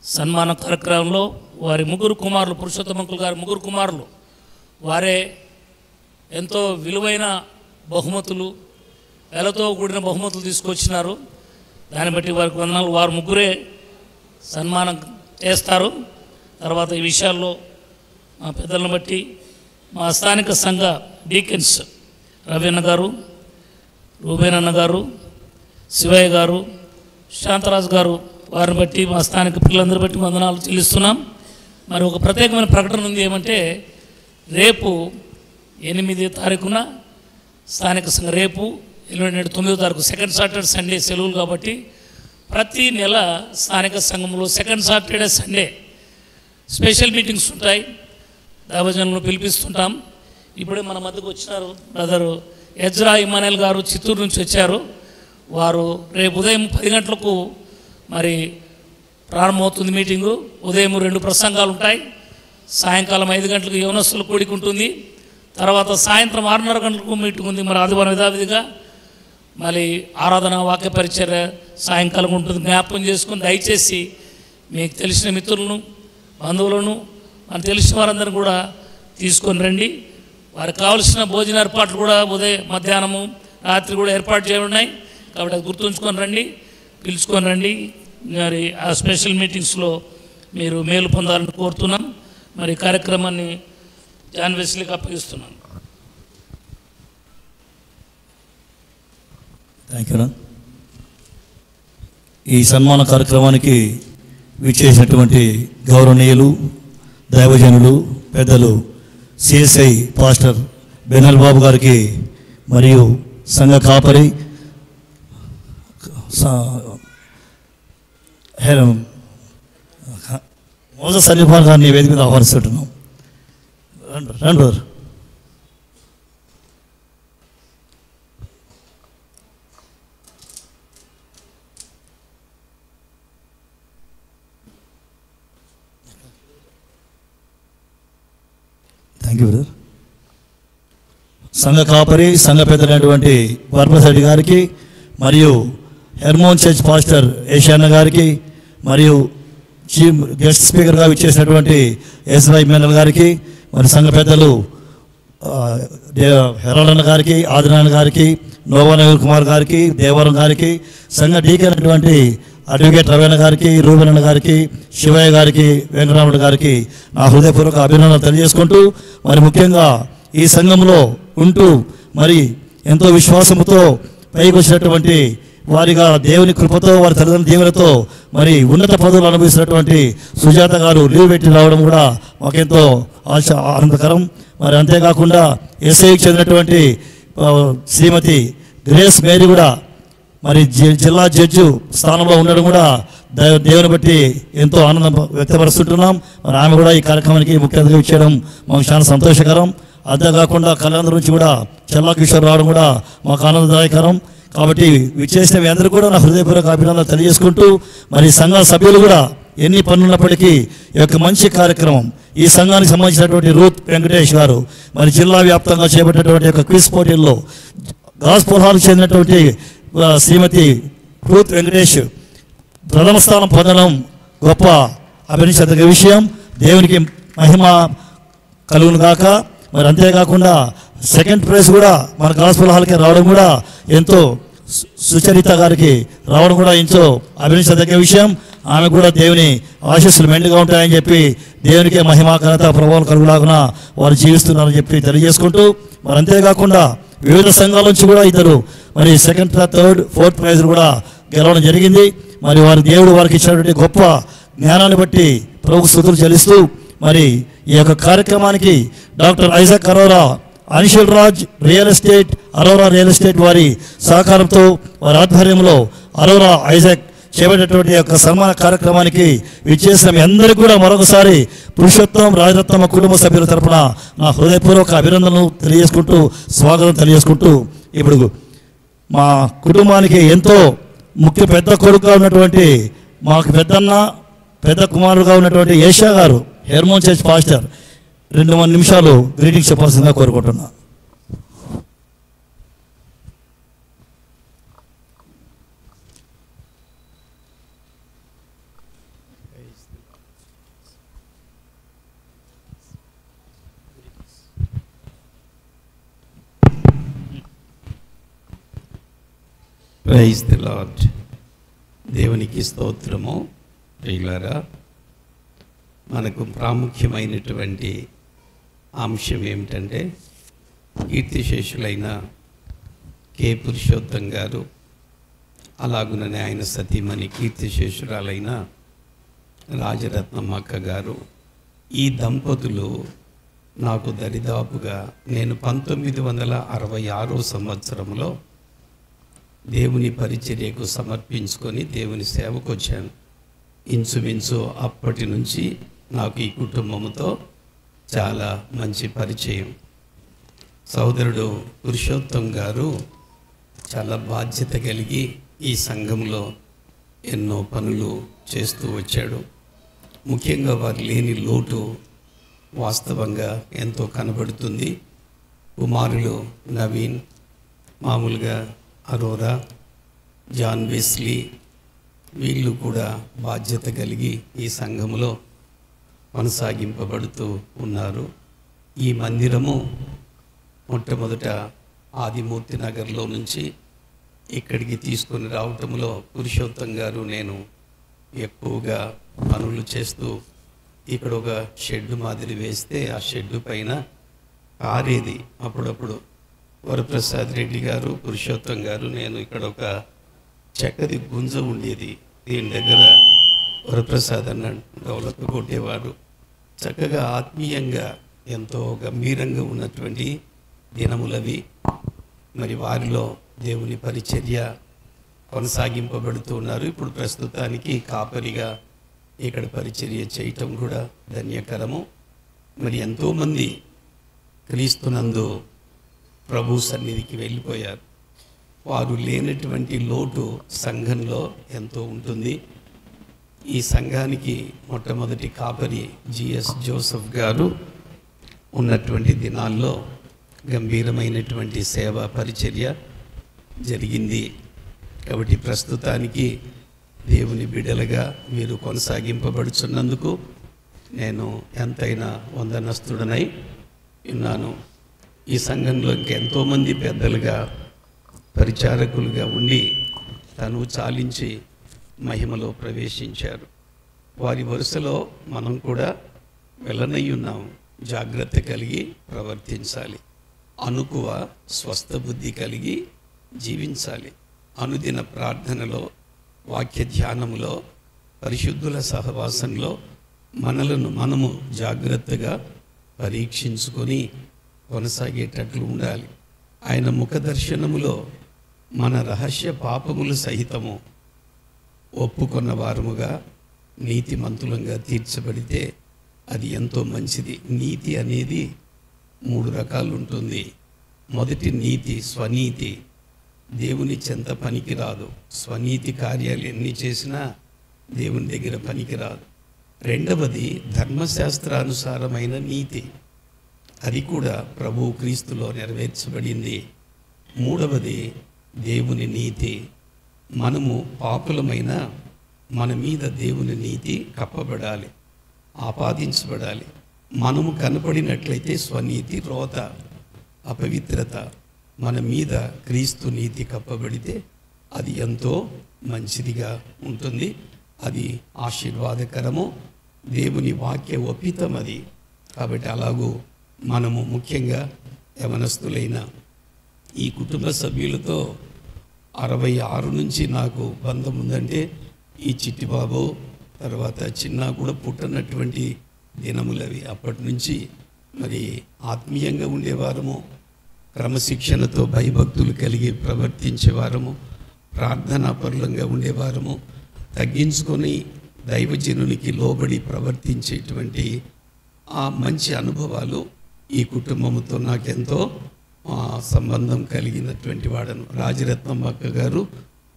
Speaker 1: సన్మాన కార్యక్రమంలో వారి ముగ్గురు కుమారులు, పురుషోత్తమ అంకుల్ గారి ముగ్గురు కుమారులు, వారే ఎంతో విలువైన బహుమతులు, వేలతో కూడిన బహుమతులు తీసుకొచ్చినారు. దాన్ని బట్టి వారికి వందనాలు. వారు ముగ్గురే సన్మానం చేస్తారు. తర్వాత ఈ విషయాల్లో మా పెద్దలను బట్టి మా స్థానిక సంఘ డీకెన్స్ రవీణ గారు, రూబేన్ అన్న గారు, శివయ్య గారు, శాంతరాజు గారు, వారిని బట్టి మా స్థానిక పిల్లలందరూ బట్టి వందనాలు చెల్లిస్తున్నాం. మరి ఒక ప్రత్యేకమైన ప్రకటన ఉంది. ఏమంటే రేపు 8వ తారీఖున స్థానిక సంఘ, రేపు 9వ తారీఖు సెకండ్ సాటర్డే సండే సెలవులు కాబట్టి ప్రతి నెల స్థానిక సంఘంలో second Saturday Sunday special meetings ఉంటాయి. దైవజనులను పిలిపిస్తుంటాం. ఇప్పుడే మన మధ్యకు వచ్చినారు బ్రదరు ఎజ్రా ఇమానుయేల్ గారు, చిత్తూరు నుంచి వచ్చారు. వారు రేపు ఉదయం 10 గంటలకు మరి ప్రారంభమవుతుంది మీటింగు. ఉదయం 2 ప్రసంగాలు ఉంటాయి. సాయంకాలం 5 గంటలకు యవనస్తుల కూడిక ఉంటుంది. తర్వాత సాయంత్రం 6:30 గంటలకు మీటింగ్ ఉంది. మరి ఆదివారం యథావిధిగా మళ్ళీ ఆరాధన, వాక్య పరిచర్య సాయంకాలం ఉంటుంది. జ్ఞాపకం చేసుకుని దయచేసి మీకు తెలిసిన మిత్రులను, బంధువులను, మనకు తెలిసిన వారందరూ కూడా తీసుకొని రండి. వారికి కావలసిన భోజన ఏర్పాట్లు కూడా ఉదయం, మధ్యాహ్నము, రాత్రి కూడా ఏర్పాటు చేయనున్నాయి. కాబట్టి అది గుర్తుంచుకొని రండి, పిలుచుకొని రండి. మరి ఆ స్పెషల్ మీటింగ్స్లో మీరు మేలు పొందాలని కోరుతున్నాం. మరి కార్యక్రమాన్ని జాన్ వెస్లీకి అప్పగిస్తున్నాను.
Speaker 7: Thank you. ఈ సన్మాన కార్యక్రమానికి విచ్చేసినటువంటి గౌరవనీయులు, దైవజనులు, పెద్దలు సిఎస్ఐ పాస్టర్ బెనల్ బాబు గారికి మరియు సంఘ కాపరి మోజస్ అలీఫాన్ గారిని వేదిక మీద ఆహ్వానిస్తుంటున్నాం. రండి. Thank you brother. సంఘ కాపరి, సంఘ పెద్దలైనటువంటి వర్మశెట్టి గారికి మరియు హెర్మోన్ చర్చ్ పాస్టర్ ఏషాన్న గారికి మరియు చీఫ్ గెస్ట్ స్పీకర్గా ఇచ్చేసినటువంటి ఎస్ఐ ఇమానుయేల్ గారికి, మరి సంఘ పెద్దలు హెరాలన్న గారికి, ఆదినారాయణ గారికి, నోవానగర్ కుమార్ గారికి, దేవరం గారికి, సంఘ డీకెన్ అటువంటి అడ్వకేట్ రవీణ గారికి, రూబెన్ గారికి, శివయ్య గారికి, వెంకటరాముడు గారికి నా హృదయపూర్వక అభినందనలు తెలియజేసుకుంటూ, మరి ముఖ్యంగా ఈ సంఘంలో ఉంటూ మరి ఎంతో విశ్వాసముతో పైకి వచ్చినటువంటి వారిగా దేవుని కృపతో, వారి తల్లిదండ్రుల దీవెనతో మరి ఉన్నత పదవులు అనుభవిస్తున్నటువంటి సుజాత గారు లీవ్ పెట్టి రావడం కూడా మాకెంతో ఆనందకరం. మరి అంతేకాకుండా ఎస్ఐకి చెందినటువంటి శ్రీమతి గ్రేస్ మేరీ కూడా మరి జిల్లా జడ్జి స్థానంలో ఉండడం కూడా దేవుని బట్టి ఎంతో ఆనందం వ్యక్తపరుస్తుంటున్నాం. మరి ఆమె కూడా ఈ కార్యక్రమానికి ముఖ్య అతిథిగా ఇచ్చేయడం మాకు చాలా సంతోషకరం. అంతేకాకుండా కళ్యాణ నుంచి కూడా చెల్లా కిషోర్ రావడం కూడా మాకు ఆనందదాయకరం. కాబట్టి విచ్చేసిన మీ అందరూ కూడా నా హృదయపూర్వక అభినందనలు తెలియజేసుకుంటూ, మరి సంఘ సభ్యులు కూడా ఎన్ని పనులున్నప్పటికీ ఈ యొక్క మంచి కార్యక్రమం, ఈ సంఘానికి సంబంధించినటువంటి రూత్ వెంకటేష్ గారు మరి జిల్లా వ్యాప్తంగా చేపట్టినటువంటి యొక్క క్విజ్ పోటీల్లో గాస్పుల్ హాల్కి చెందినటువంటి శ్రీమతి రూత్ వెంకటేష్ ప్రథమ స్థానం పొందడం గొప్ప అభినందించదగ్గ విషయం. దేవునికి మహిమ కలుగును గాక. మరి అంతేకాకుండా సెకండ్ ప్రైజ్ కూడా మన గాస్పుల్ హాల్కి రావడం కూడా ఎంతో, సుచరిత గారికి రావడం కూడా ఎంతో అభినందించదగ్గ విషయం. ఆమె కూడా దేవుని ఆశీస్సులు మెండుగా ఉంటాయని చెప్పి దేవునికి మహిమ ఘనత ప్రభావం కలుగులాగున వారు జీవిస్తున్నారని చెప్పి తెలియజేసుకుంటూ, మరి అంతేకాకుండా వివిధ సంఘాల నుంచి కూడా ఇద్దరు మరి సెకండ్, థర్డ్, ఫోర్త్ ప్రైజ్ కూడా గెలవడం జరిగింది. మరి వారి దేవుడు వారికి ఇచ్చినటువంటి గొప్ప జ్ఞానాన్ని బట్టి ప్రభు స్తుతులు చెల్లిస్తూ, మరి ఈ యొక్క కార్యక్రమానికి డాక్టర్ ఐజాక్ అరోరా, అనిషల్ Raj real estate, Arora real estate వారి సహకారంతో, వారి ఆధ్వర్యంలో అరోరా ఐజాక్ చేపట్టేటువంటి యొక్క సన్మాన కార్యక్రమానికి విచ్చేసిన మీ అందరికీ కూడా మరొకసారి పురుషోత్తం రాజరత్నమ్మ కుటుంబ సభ్యుల తరపున నా హృదయపూర్వక అభినందనలు తెలియజేసుకుంటూ, స్వాగతం తెలియజేసుకుంటూ, ఇప్పుడు మా కుటుంబానికి ఎంతో ముఖ్య పెద్ద కొడుకుగా ఉన్నటువంటి మాకు పెద్ద కుమారుడుగా ఉన్నటువంటి ఏషా గారు, హెర్మోన్ చర్చ్ పాస్టర్ 2 నిమిషాలు గ్రీటింగ్స్ చెప్పాల్సిందిగా కోరుకుంటున్నా.
Speaker 2: Praise the Lord. దేవునికి స్తోత్రము. ప్రియులారా, మనకు ప్రాముఖ్యమైనటువంటి అంశం ఏమిటంటే కీర్తిశేషులైన కె పురుషోత్తం గారు, అలాగుననే ఆయన సతీమణి కీర్తిశేషురాలైన రాజరత్నమ్మక్క గారు, ఈ దంపతులు నాకు దరిదాపుగా నేను 1966 సంవత్సరంలో దేవుని పరిచర్యకు సమర్పించుకొని దేవుని సేవకు వచ్చాను. ఇంచుమించు అప్పటి నుంచి నాకు ఈ కుటుంబంతో చాలా మంచి పరిచయం. సోదరుడు పురుషోత్తం గారు చాలా బాధ్యత కలిగి ఈ సంఘంలో ఎన్నో పనులు చేస్తూ వచ్చాడు. ముఖ్యంగా వారు లేని లోటు వాస్తవంగా ఎంతో కనబడుతుంది. కుమారులు నవీన్, మామూలుగా అరోరా, జాన్ వెస్లీ, వీళ్ళు కూడా బాధ్యత కలిగి ఈ సంఘములో కొనసాగింపబడుతూ ఉన్నారు. ఈ మందిరము మొట్టమొదట ఆదిమూర్తి నగర్లో నుంచి ఇక్కడికి తీసుకొని రావటంలో పురుషోత్తం గారు నేను ఎక్కువగా పనులు చేస్తూ ఇక్కడ ఒక షెడ్ మాదిరి వేస్తే ఆ షెడ్ పైన కారేది. అప్పుడప్పుడు వరప్రసాద్ రెడ్డి గారు, పురుషోత్తం గారు, నేను ఇక్కడ ఒక చెక్కది గుంజ ఉండేది, దీని దగ్గర వరప్రసాద్ అన్న డెవలప్ కొట్టేవాడు. చక్కగా ఆత్మీయంగా ఎంతో గంభీరంగా ఉన్నటువంటి దినములవి. మరి వారిలో దేవుని పరిచర్య కొనసాగింపబడుతూ ఉన్నారు. ఇప్పుడు ప్రస్తుతానికి కాపరిగా ఇక్కడ పరిచర్య చేయటం కూడా ధన్యకరము. మరి ఎంతోమంది క్రీస్తునందు ప్రభు సన్నిధికి వెళ్ళిపోయారు. వారు లేనటువంటి లోటు సంఘంలో ఎంతో ఉంటుంది. ఈ సంఘానికి మొట్టమొదటి కాపరి జిఎస్ జోసెఫ్ గారు ఉన్నటువంటి దినాల్లో గంభీరమైనటువంటి సేవా పరిచర్య జరిగింది. కాబట్టి ప్రస్తుతానికి దేవుని బిడ్డలుగా మీరు కొనసాగింపబడుచున్నందుకు నేను ఎంతైనా వందనస్తుడనై ఉన్నాను. ఈ సంఘంలో ఇంకెంతోమంది పెద్దలుగా పరిచారకులుగా ఉండి తను చాలించి మహిమలో ప్రవేశించారు. వారి వరుసలో మనం కూడా వెళ్ళనై ఉన్నాము. జాగ్రత్త కలిగి ప్రవర్తించాలి. అనుకువ స్వస్థ బుద్ధి కలిగి జీవించాలి. అనుదిన ప్రార్థనలో, వాక్య ధ్యానములో, పరిశుద్ధుల సహవాసంలో మనలను మనము జాగ్రత్తగా పరీక్షించుకొని కొనసాగేటట్లు ఉండాలి. ఆయన ముఖ దర్శనములో మన రహస్య పాపములు సహితము ఒప్పుకొన్న వారముగా నీతిమంతులంగా తీర్చబడితే అది ఎంతో మంచిది. నీతి అనేది 3 రకాలు ఉంటుంది. మొదటి నీతి స్వనీతి, దేవుని చెంత పనికిరాదు. స్వనీతి కార్యాలు ఎన్ని చేసినా దేవుని దగ్గర పనికిరాదు. రెండవది ధర్మశాస్త్రానుసారమైన నీతి, అది కూడా ప్రభువు క్రీస్తులో నెరవేర్చబడింది. మూడవది దేవుని నీతి. మనము పాపులమైన మన మీద దేవుని నీతి కప్పబడాలి, ఆపాదించబడాలి. మనము కనపడినట్లయితే స్వనీతి, రోత, అపవిత్రత, మన మీద క్రీస్తు నీతి కప్పబడితే అది ఎంతో మంచిదిగా ఉంటుంది. అది ఆశీర్వాదకరము, దేవుని వాక్య ఒప్పితం అది. కాబట్టి అలాగూ మనము ముఖ్యంగా యవనస్తులైన ఈ కుటుంబ సభ్యులతో 66 నుంచి నాకు బంధం ఉందంటే ఈ చిట్టిబాబు తర్వాత చిన్న కూడా పుట్టనటువంటి దినములవి. అప్పటి నుంచి మరి ఆత్మీయంగా ఉండేవారము, క్రమశిక్షణతో భయభక్తులు కలిగి ప్రవర్తించేవారము, ప్రార్థనాపరులంగా ఉండేవారము, తగ్గించుకొని దైవజనునికి లోబడి ప్రవర్తించేటువంటి ఆ మంచి అనుభవాలు ఈ కుటుంబంతో నాకెంతో సంబంధం కలిగినటువంటి వాడను. రాజరత్నమ్మక్క గారు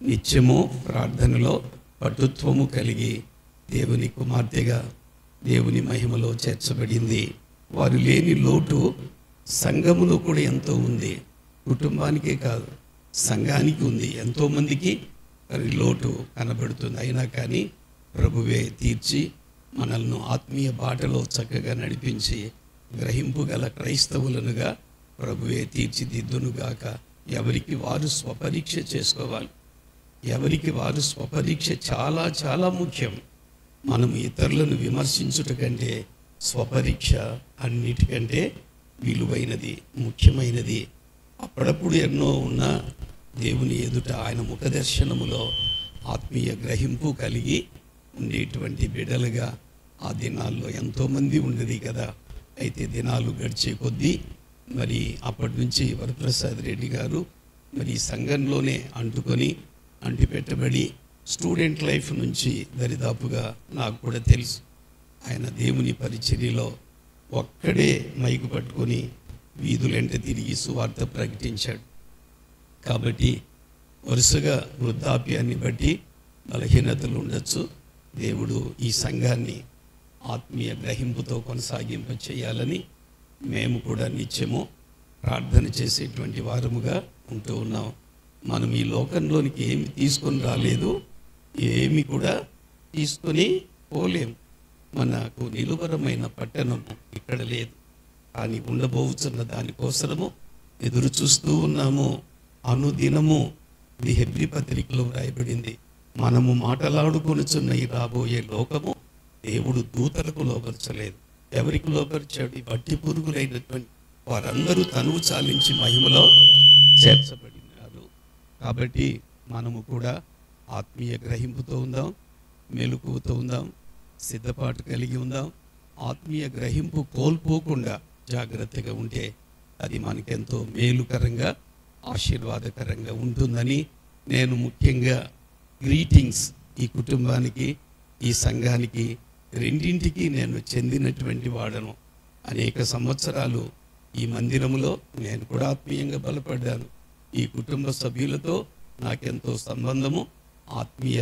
Speaker 2: నిత్యము ప్రార్థనలో పటుత్వము కలిగి దేవుని కుమార్తెగా దేవుని మహిమలో చేర్చబడింది. వారు లేని లోటు సంఘములో కూడా ఎంతో ఉంది. కుటుంబానికే కాదు, సంఘానికి ఉంది. ఎంతోమందికి వారి లోటు కనబడుతుంది. అయినా కానీ ప్రభువే తీర్చి మనల్ని ఆత్మీయ బాటలో చక్కగా నడిపించి గ్రహింపు గల క్రైస్తవులనుగా ప్రభువే తీర్చిదిద్దునుగాక. ఎవరికి వారు స్వపరీక్ష చేసుకోవాలి. ఎవరికి వారు స్వపరీక్ష చాలా చాలా ముఖ్యం. మనం ఇతరులను విమర్శించుట కంటే స్వపరీక్ష అన్నిటికంటే విలువైనది, ముఖ్యమైనది. అప్పుడప్పుడు ఎన్నో ఉన్నా దేవుని ఎదుట ఆయన ముఖదర్శనములో ఆత్మీయ గ్రహింపు కలిగి ఉండేటువంటి బిడ్డలుగా ఆ దినాల్లో ఎంతోమంది ఉండేది కదా. అయితే దినాలు గడిచే కొద్దీ మరి అప్పటి నుంచి వరప్రసాద్ రెడ్డి గారు మరి సంఘంలోనే అంటిపెట్టబడి స్టూడెంట్ లైఫ్ నుంచి దరిదాపుగా నాకు కూడా తెలుసు. ఆయన దేవుని పరిచర్యలో ఒక్కడే మైకు పట్టుకొని వీధులెంట తిరిగి సువార్త ప్రకటించాడు. కాబట్టి వరుసగా వృద్ధాప్యాన్ని బట్టి బలహీనతలు ఉండొచ్చు. దేవుడు ఈ సంఘాన్ని ఆత్మీయ గ్రహింపుతో కొనసాగింప చేయాలని మేము కూడా నిత్యము ప్రార్థన చేసేటువంటి వారముగా ఉంటూ ఉన్నాం. మనం ఈ లోకంలోనికి ఏమి తీసుకొని రాలేదు, ఏమి కూడా తీసుకొని పోలేం. మనకు నిలువరమైన పట్టణం ఇక్కడ లేదు, కానీ ఉండబోతున్న దానికోసము ఎదురు చూస్తూ ఉన్నాము. అనుదినము ఇది హెబ్రీ పత్రికలో వ్రాయబడింది. మనము మాటలాడుకొనుచున్న ఈ రాబోయే లోకము దేవుడు దూతలకు లోపరచలేదు. ఎవరికి లోపరిచాడు? ఈ బట్టి పురుగులైనటువంటి వారందరూ తనువు చాలించి మహిమలో చేర్చబడినారు. కాబట్టి మనము కూడా ఆత్మీయ గ్రహింపుతో ఉందాం, మెలకువతో ఉందాం, సిద్ధపాటు కలిగి ఉందాం. ఆత్మీయ గ్రహింపు కోల్పోకుండా జాగ్రత్తగా ఉంటే అది మనకెంతో మేలుకరంగా ఆశీర్వాదకరంగా ఉంటుందని నేను ముఖ్యంగా గ్రీటింగ్స్ ఈ కుటుంబానికి, ఈ సంఘానికి రెండింటికి నేను చెందినటువంటి వాడను. అనేక సంవత్సరాలు ఈ మందిరములో నేను కూడా ఆత్మీయంగా బలపడ్డాను. ఈ కుటుంబ సభ్యులతో నాకెంతో సంబంధము, ఆత్మీయ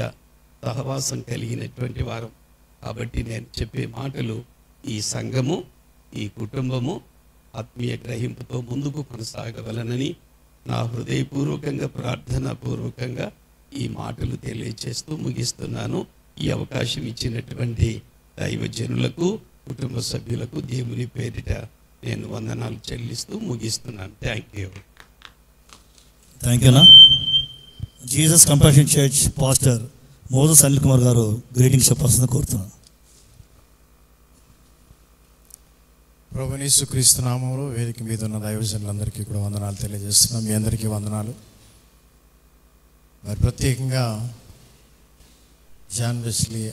Speaker 2: సహవాసం కలిగినటువంటి వారం. కాబట్టి నేను చెప్పే మాటలు ఈ సంఘము, ఈ కుటుంబము ఆత్మీయ గ్రహింపుతో ముందుకు కొనసాగవలనని నా హృదయపూర్వకంగా ప్రార్థనాపూర్వకంగా ఈ మాటలు తెలియచేస్తూ ముగిస్తున్నాను. ఈ అవకాశం ఇచ్చినటువంటి దైవజనులకు, కుటుంబ సభ్యులకు దేవుని పేరిట నేను వందనాలు చెల్లిస్తూ ముగిస్తున్నాను. Thank you.
Speaker 7: థ్యాంక్ యూనా. Jesus compassion church pastor Moses Anil Kumar గారు గ్రీటింగ్స్ చెప్పాల్సింది కోరుతున్నాను.
Speaker 8: ప్రభువైన యేసుక్రీస్తు నామములో వేదిక మీద ఉన్న దైవజనులందరికీ కూడా వందనాలు తెలియజేస్తున్నాం. మీ అందరికీ వందనాలు. మరి ప్రత్యేకంగా జాన్ వెస్లీ,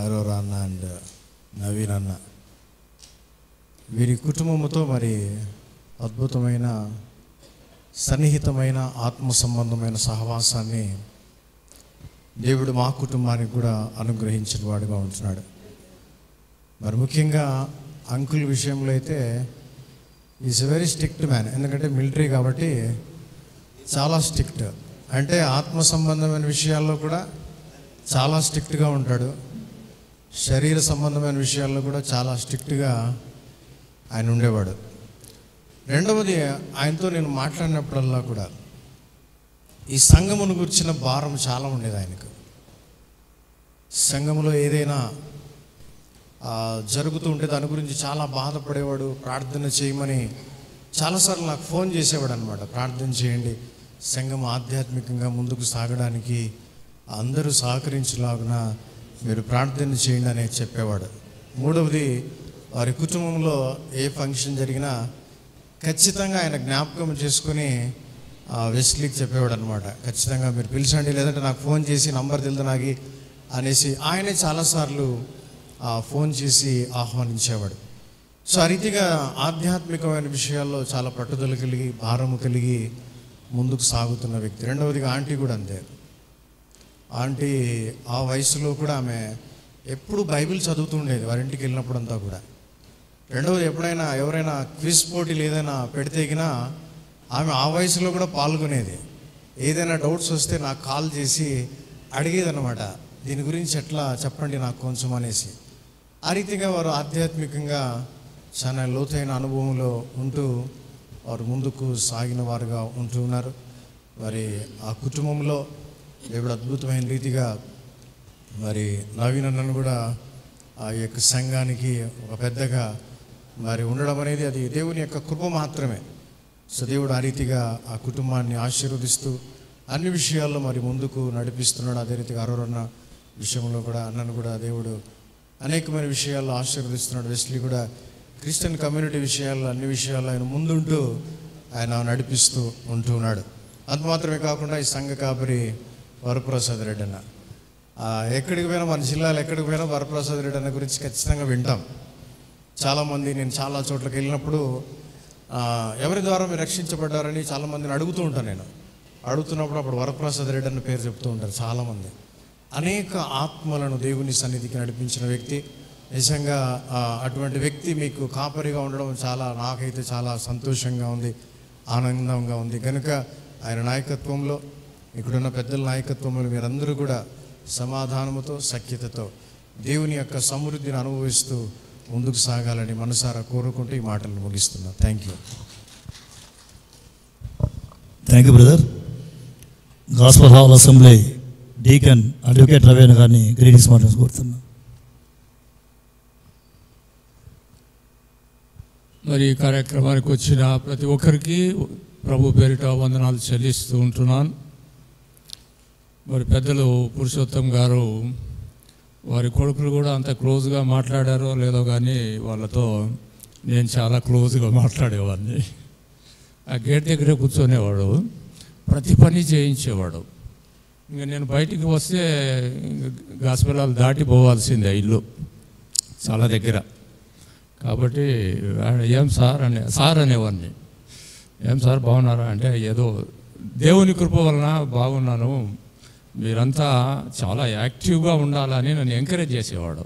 Speaker 8: అరోరా అన్న అండ్ నవీన్ అన్న వీరి కుటుంబంతో మరి అద్భుతమైన సన్నిహితమైన ఆత్మ సంబంధమైన సహవాసాన్ని దేవుడు మా కుటుంబానికి కూడా అనుగ్రహించిన వాడుగా ఉంటున్నాడు. మరి ముఖ్యంగా అంకుల్ విషయంలో అయితే ఈజ్ వెరీ స్ట్రిక్ట్ మ్యాన్. ఎందుకంటే మిలిటరీ కాబట్టి చాలా స్ట్రిక్ట్. అంటే ఆత్మ సంబంధమైన విషయాల్లో కూడా చాలా స్ట్రిక్ట్గా ఉంటాడు. శరీర సంబంధమైన విషయాల్లో కూడా చాలా స్ట్రిక్ట్గా ఆయన ఉండేవాడు. రెండవది, ఆయనతో నేను మాట్లాడినప్పుడల్లా కూడా ఈ సంఘమును గురించిన భారం చాలా ఉండేది ఆయనకు. సంఘములో ఏదైనా జరుగుతూ ఉంటే దాని గురించి చాలా బాధపడేవాడు. ప్రార్థన చేయమని చాలాసార్లు నాకు ఫోన్ చేసేవాడు అనమాట. ప్రార్థన చేయండి, సంఘం ఆధ్యాత్మికంగా ముందుకు సాగడానికి అందరూ సహకరించేలాగున మీరు ప్రార్థన చేయండి అనేది చెప్పేవాడు. మూడవది, వారి కుటుంబంలో ఏ ఫంక్షన్ జరిగినా ఖచ్చితంగా ఆయన జ్ఞాపకం చేసుకుని వెస్లీకి చెప్పేవాడు అనమాట. ఖచ్చితంగా మీరు పిలిచండి, లేదంటే నాకు ఫోన్ చేసి నంబర్ తెలుదు నాకు అనేసి ఆయనే చాలాసార్లు ఫోన్ చేసి ఆహ్వానించేవాడు. సో ఆ రీతిగా ఆధ్యాత్మికమైన విషయాల్లో చాలా పట్టుదల కలిగి, భారము కలిగి ముందుకు సాగుతున్న వ్యక్తి. రెండవదిగా ఆంటీ కూడా అంతే. ఆంటీ ఆ వయసులో కూడా ఆమె ఎప్పుడు బైబిల్ చదువుతూ ఉండేది వారింటికి వెళ్ళినప్పుడంతా కూడా. రెండవది, ఎప్పుడైనా ఎవరైనా క్విజ్ పోటీలు ఏదైనా పెడితేగినా ఆమె ఆ వయసులో కూడా పాల్గొనేది. ఏదైనా డౌట్స్ వస్తే నాకు కాల్ చేసి అడిగేదన్నమాట, దీని గురించి ఎట్లా చెప్పండి నాకు కొంచెం అనేసి. ఆ రీతిగా వారు ఆధ్యాత్మికంగా చాలా లోతైన అనుభవంలో ఉంటూ వారు ముందుకు సాగిన వారుగా ఉంటూ ఉన్నారు. మరి ఆ కుటుంబంలో దేవుడు అద్భుతమైన రీతిగా మరి నవీన్ అన్నను కూడా ఆ యొక్క సంఘానికి ఒక పెద్దగా మరి ఉండడం అనేది అది దేవుని యొక్క కృప మాత్రమే. సో దేవుడు ఆ రీతిగా ఆ కుటుంబాన్ని ఆశీర్వదిస్తూ అన్ని విషయాల్లో మరి ముందుకు నడిపిస్తున్నాడు. అదే రీతిగా అరోరన్న విషయంలో కూడా అన్నను కూడా దేవుడు అనేకమైన విషయాల్లో ఆశీర్వదిస్తున్నాడు. వెస్లీ కూడా క్రిస్టియన్ కమ్యూనిటీ విషయాల్లో అన్ని విషయాల్లో ఆయన ముందుంటూ ఆయన నడిపిస్తూ ఉంటున్నాడు. అంత మాత్రమే కాకుండా ఈ సంఘ కాపరి వరప్రసాద్ రెడ్డి అన్న, ఎక్కడికి పోయినా మన జిల్లాలో ఎక్కడికి పోయినా వరప్రసాద్ రెడ్డి అన్న గురించి ఖచ్చితంగా వింటాం. చాలామంది నేను చాలా చోట్లకి వెళ్ళినప్పుడు ఎవరి ద్వారా మీరు రక్షించబడ్డారని చాలామందిని అడుగుతూ ఉంటాను. నేను అడుగుతున్నప్పుడు అప్పుడు వరప్రసాద్ రెడ్డి అన్న పేరు చెప్తూ ఉంటారు చాలామంది. అనేక ఆత్మలను దేవుని సన్నిధికి నడిపించిన వ్యక్తి. నిజంగా అటువంటి వ్యక్తి మీకు కాపరిగా ఉండడం నాకైతే చాలా సంతోషంగా ఉంది, ఆనందంగా ఉంది. కనుక ఆయన నాయకత్వంలో, ఇక్కడున్న పెద్దల నాయకత్వంలో మీరందరూ కూడా సమాధానముతో సఖ్యతతో దేవుని యొక్క సమృద్ధిని అనుభవిస్తూ ముందుకు సాగాలని మనసారా కోరుకుంటూ ఈ మాటలను ముగిస్తున్నాను. Thank
Speaker 7: you brother. Gospel hall assembly deacon advocate రవేణ గారిని గ్రీటింగ్స్ మాట్లాడి కోరుతున్నాను.
Speaker 9: మరి ఈ కార్యక్రమానికి వచ్చిన ప్రతి ఒక్కరికి ప్రభు పేరిట వందనాలు చెల్లిస్తూ ఉంటున్నాను. మరి పెద్దలు పురుషోత్తం గారు వారి కొడుకులు కూడా అంత క్లోజ్గా మాట్లాడారో లేదో కానీ వాళ్ళతో నేను చాలా క్లోజ్గా మాట్లాడేవాడిని. ఆ గేట్ దగ్గర కూర్చొనేవాడు, ప్రతి పని చేయించేవాడు. ఇంకా నేను బయటికి వస్తే గాస్పెలాలు దాటి పోవాల్సిందే, ఇల్లు చాలా దగ్గర. కాబట్టి ఏం సార్ అనేవాడిని. ఏం సార్ బాగున్నారా అంటే, ఏదో దేవుని కృప వలన బాగున్నాను, మీరంతా చాలా యాక్టివ్గా ఉండాలని నన్ను ఎంకరేజ్ చేసేవాడు.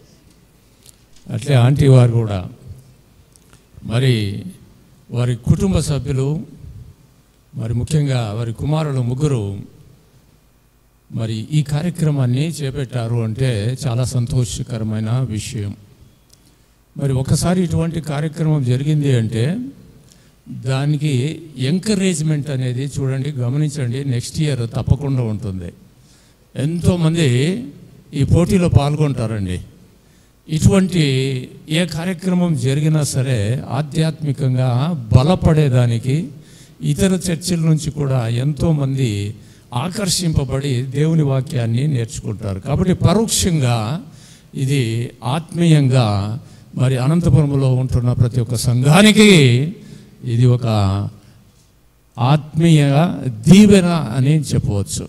Speaker 9: అట్లే ఆంటీ వారు కూడా, మరి వారి కుటుంబ సభ్యులు, మరి ముఖ్యంగా వారి కుమారులు ముగ్గురు మరి ఈ కార్యక్రమాన్ని చేపట్టారు అంటే చాలా సంతోషకరమైన విషయం. మరి ఒకసారి ఇటువంటి కార్యక్రమం జరిగింది అంటే దానికి ఎంకరేజ్మెంట్ అనేది చూడండి, గమనించండి, నెక్స్ట్ ఇయర్ తప్పకుండా ఉంటుంది. ఎంతోమంది ఈ పోటీలో పాల్గొంటారండి. ఇటువంటి ఏ కార్యక్రమం జరిగినా సరే ఆధ్యాత్మికంగా బలపడేదానికి ఇతర చర్చిల నుంచి కూడా ఎంతోమంది ఆకర్షింపబడి దేవుని వాక్యాన్ని నేర్చుకుంటారు. కాబట్టి పరోక్షంగా ఇది ఆత్మీయంగా మరి అనంతపురంలో ఉంటున్న ప్రతి ఒక్క సంఘానికి ఇది ఒక ఆత్మీయ దీవెన అని చెప్పవచ్చు.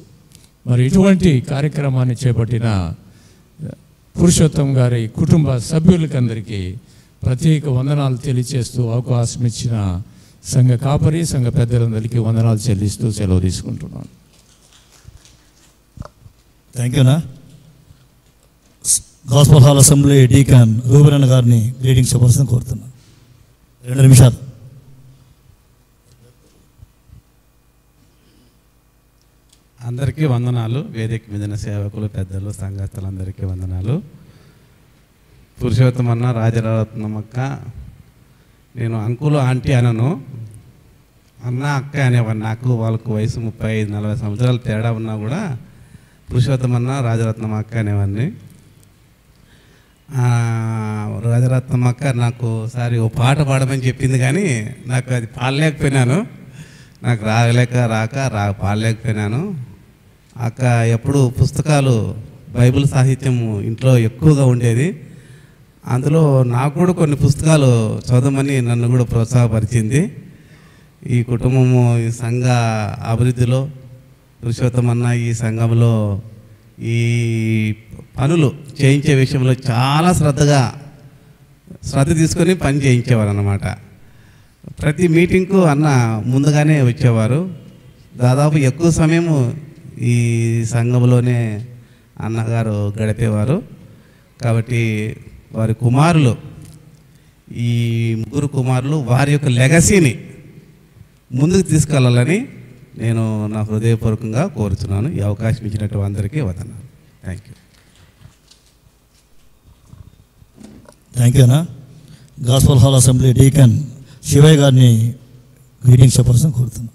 Speaker 9: మరి ఇటువంటి కార్యక్రమాన్ని చేపట్టిన పురుషోత్తం గారి కుటుంబ సభ్యులకందరికీ ప్రత్యేక వందనాలు తెలియచేస్తూ అవకాశం ఇచ్చిన సంఘ కాపరి, సంఘ పెద్దలందరికీ వందనాలు చెల్లిస్తూ సెలవు తీసుకుంటున్నాను.
Speaker 7: థ్యాంక్ యూనా. Gospel hall assembly deacon Reuben గారిని గ్రీటింగ్స్ చెప్పాల్సింది కోరుతున్నాను. 2 నిమిషాలు.
Speaker 10: అందరికీ వందనాలు. వేదిక మీదన సేవకులు, పెద్దలు, సంఘస్థులందరికీ వందనాలు. పురుషోత్తం అన్న, రాజరత్నమక్క, నేను అంకులు ఆంటీ అనను, అన్న అక్క అనేవాడిని. నాకు వాళ్ళకు వయసు 35-40 సంవత్సరాలు తేడా ఉన్నా కూడా పురుషోత్తం అన్న, రాజరత్నం అక్క అనేవాడిని. రాజరత్నం అక్క నాకు ఒకసారి ఓ పాట పాడమని చెప్పింది, కానీ నాకు అది పాడలేకపోయినాను. నాకు పాడలేకపోయినాను. అక్క ఎప్పుడు పుస్తకాలు, బైబిల్ సాహిత్యం ఇంట్లో ఎక్కువగా ఉండేది. అందులో నాకు కూడా కొన్ని పుస్తకాలు చదవమని నన్ను కూడా ప్రోత్సాహపరిచింది. ఈ కుటుంబము, ఈ సంఘ అభివృద్ధిలో పురుషోత్తమన్న ఈ సంఘంలో ఈ పనులు చేయించే విషయంలో చాలా శ్రద్ధ తీసుకొని పని చేయించేవారు అన్నమాట. ప్రతి మీటింగ్కు అన్న ముందుగానే వచ్చేవారు. దాదాపు ఎక్కువ సమయము ఈ సంఘంలోనే అన్నగారు గడిపేవారు. కాబట్టి వారి కుమారులు, ఈ ముగ్గురు కుమారులు వారి యొక్క లెగసీని ముందుకు తీసుకెళ్ళాలని నేను నా హృదయపూర్వకంగా కోరుతున్నాను. ఈ అవకాశం ఇచ్చినట్టు అందరికీ వందనాలు. Thank you.
Speaker 7: థ్యాంక్ యూనా. Gospel hall assembly deacon Sivayya గారిని గ్రీటింగ్స్ చెప్పాల్సిన కోరుతున్నాను.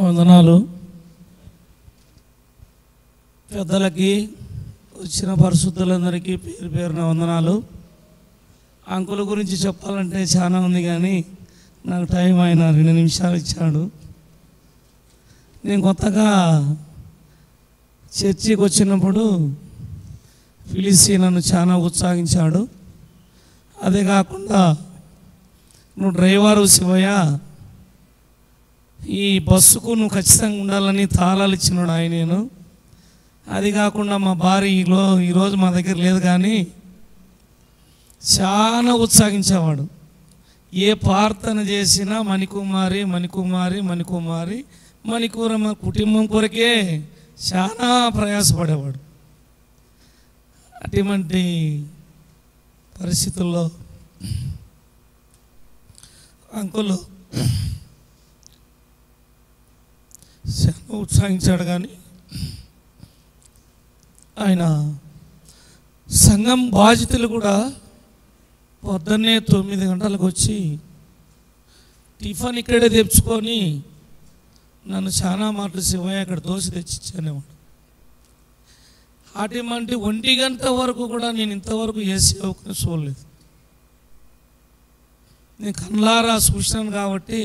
Speaker 11: వందనాలు. పెద్దలకి, వచ్చిన పరిశుద్ధులందరికీ పేరు పేరున వందనాలు. అంకుల్ గురించి చెప్పాలంటే చాలా ఉంది, కానీ నాకు టైం ఆయన 2 నిమిషాలు ఇచ్చాడు. నేను కొత్తగా చర్చికి వచ్చినప్పుడు పిలిచి నన్ను చాలా ఉత్సాహించాడు. అదే కాకుండా నువ్వు డ్రైవరు శివయ్య, ఈ బస్సుకు నువ్వు ఖచ్చితంగా ఉండాలని తాళాలు ఇచ్చినాడు ఆయన. నేను అది కాకుండా మా భార్య ఈరోజు మా దగ్గర లేదు, కానీ చాలా ఉత్సాహించేవాడు. ఏ ప్రార్థన చేసినా మణికుమారి మణికుమారి మణికుమారి మణికూర మా కుటుంబం కొరకే చాలా ప్రయాసపడేవాడు. అటువంటి పరిస్థితుల్లో అంకుల్ చాలా ఉత్సాహించాడు. కానీ ఆయన సంఘం బాధ్యతలు కూడా పొద్దున్నే 9 గంటలకు వచ్చి టిఫిన్ ఇక్కడే తెచ్చుకొని నన్ను చాలా మాటలు శివయ్య అక్కడ దోశ తెచ్చిచ్చానేవాడు. అటువంటి 1 గంట వరకు కూడా నేను ఇంతవరకు ఏ సేవకుని చూడలేదు. నేను కళ్ళారా చూసినాను కాబట్టి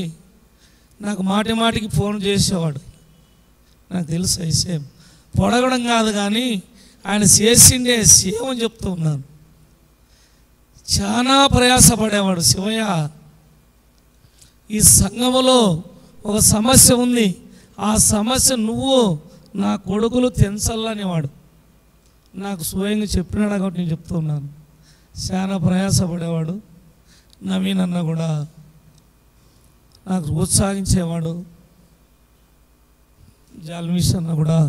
Speaker 11: నాకు మాటి మాటికి ఫోన్ చేసేవాడు. నాకు తెలుసు ఐసేం పొడగడం కాదు, కానీ ఆయన చేసిండే సేవ అని చెప్తూ ఉన్నాను. చాలా ప్రయాసపడేవాడు. శివయ్య, ఈ సంఘములో ఒక సమస్య ఉంది, ఆ సమస్య నువ్వు నా కొడుకులు తెంచాలనేవాడు. నాకు స్వయంగా చెప్పినాడు కాబట్టి నేను చెప్తూ ఉన్నాను. చాలా ప్రయాసపడేవాడు. నవీన్ అన్న కూడా నాకు ఉత్సాహించేవాడు. జాల్మిష్ అన్న కూడా,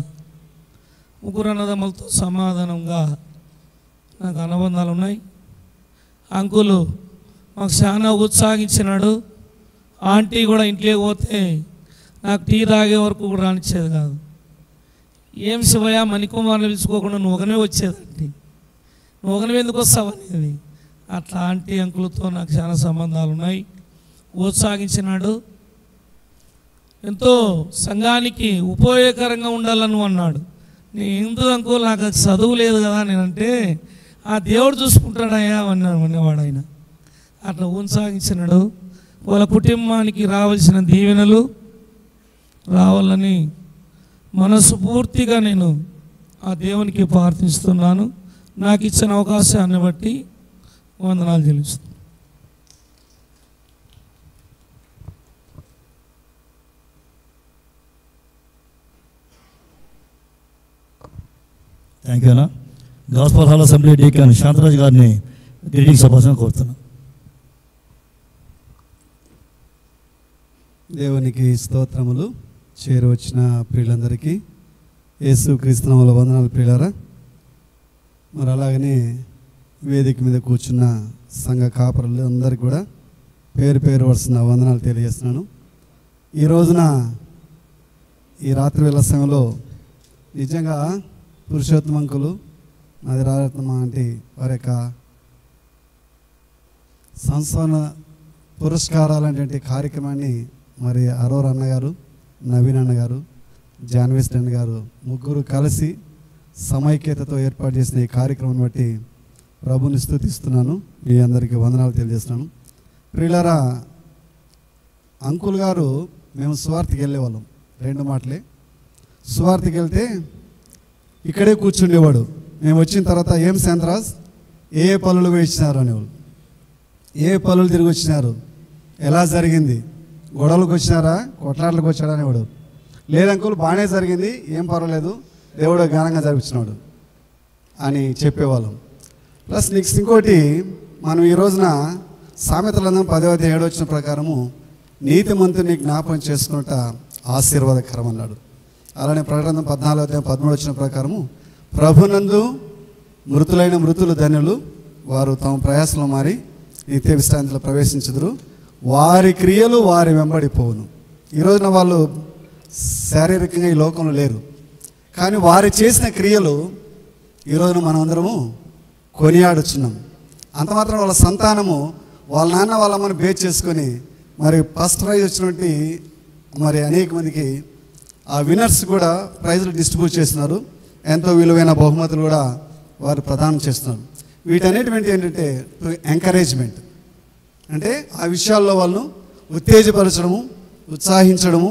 Speaker 11: ముగ్గురు అన్నదమ్ములతో సమాధానంగా నాకు అనుబంధాలు ఉన్నాయి. అంకులు మాకు చాలా ఉత్సాహించినాడు. ఆంటీ కూడా ఇంట్లోకి పోతే నాకు టీ తాగే వరకు కూడా రానిచ్చేది కాదు. ఏం శివయ్య మణికుమార్ని పిలుచుకోకుండా నువ్వు ఒకనే వచ్చేదండి, నువ్వు ఒకనే ఎందుకు వస్తావు అనేది. అట్లా ఆంటీ అంకులతో నాకు చాలా సంబంధాలు ఉన్నాయి. ఉత్సాహించినాడు. ఎంతో సంఘానికి ఉపయోగకరంగా ఉండాలని అన్నాడు. నేను ఎందుకు అంకుల్ నాకు చదువు లేదు కదా నేనంటే, ఆ దేవుడు చూసుకుంటాడయ్యా అనేవాడు ఆయన. అట్లా ఉత్సాహించినాడు. వాళ్ళ కుటుంబానికి రావాల్సిన దీవెనలు రావాలని మనసు పూర్తిగా నేను ఆ దేవునికి ప్రార్థిస్తున్నాను. నాకు ఇచ్చిన అవకాశాన్ని బట్టి వందనాలు చెల్లిస్తున్నాను.
Speaker 7: థ్యాంక్ యూ అన్న. Gospel hall assembly deacon Shantaraj గారిని గ్రీటింగ్స్ చెప్పాల్సిన కోరుతున్నాను.
Speaker 12: దేవునికి స్తోత్రములు. చేరువచ్చిన ప్రియులందరికీ యేసు క్రీస్తునామములో వందనాలు ప్రియులారా. మరి అలాగనే వేదిక మీద కూర్చున్న సంఘ కాపరులు అందరికీ కూడా పేరు పేరు వరుసన వందనాలు తెలియజేస్తున్నాను. ఈ రోజున ఈ రాత్రి వేళ సమయంలో నిజంగా పురుషోత్తమ అంకులు, నదిరారత్నమ్మ అంటే వారి యొక్క సంస్థాన పురస్కారాలనేటువంటి కార్యక్రమాన్ని మరి అరోర్ అన్నగారు, నవీన్ అన్నగారు, జాన్వేస్ట్ అన్న గారు ముగ్గురు కలిసి సమైక్యతతో ఏర్పాటు చేసిన ఈ కార్యక్రమం బట్టి ప్రభుని స్తుతిస్తున్నాను. మీ అందరికీ వందనాలు తెలియజేస్తున్నాను. ప్రియులారా, అంకుల్ గారు మేము సువార్తకి వెళ్ళేవాళ్ళం. 2 మాటలే. సువార్తకి వెళ్తే ఇక్కడే కూర్చుండేవాడు. మేము వచ్చిన తర్వాత ఏం శాంతరాజ్ ఏ పనులు వేసినారు అనేవాళ్ళు. ఏ పనులు తిరిగి వచ్చినారు, ఎలా జరిగింది, గొడవలకు వచ్చినారా, కొట్లాట్లకు వచ్చాడా అనేవాడు. లేదంకుల్ బాగానే జరిగింది, ఏం పర్వాలేదు, దేవుడు ఘనంగా జరిపించినాడు అని చెప్పేవాళ్ళం. ప్లస్ నెక్స్ట్ ఇంకోటి, మనం ఈ రోజున సామెతలందరం 10వ అధ్యాయం 7వ వచనం ప్రకారము నీతిమంతుని జ్ఞాపకం చేసుకున్నట ఆశీర్వాదకరం అన్నాడు. అలానే ప్రకటన 14వ అధ్యాయం 13వ వచనం ప్రకారము ప్రభునందు మృతులైన మృతులు ధన్యులు, వారు తమ ప్రయాసంలో మారి నిత్య విశ్రాంతిలో ప్రవేశించుదురు, వారి క్రియలు వారి వెంబడిపోవును. ఈ రోజున వాళ్ళు శారీరకంగా ఈ లోకంలో లేరు, కానీ వారు చేసిన క్రియలు ఈ రోజున మనం అందరము కొనియాడుచున్నాం. అంత మాత్రం వాళ్ళ సంతానము వాళ్ళ నాన్న వాళ్ళ అమ్మని బేస్ చేసుకొని మరి ఫస్ట్ ప్రైజ్ వచ్చినటువంటి మరి అనేక మందికి ఆ విన్నర్స్ కూడా ప్రైజులు డిస్ట్రిబ్యూట్ చేస్తున్నారు. ఎంతో విలువైన బహుమతులు కూడా వారు ప్రదానం చేస్తున్నారు. వీటన్నిటివంటి ఏంటంటే ఎంకరేజ్మెంట్, అంటే ఆ విషయాల్లో వాళ్ళను ఉత్తేజపరచడము, ఉత్సాహించడము,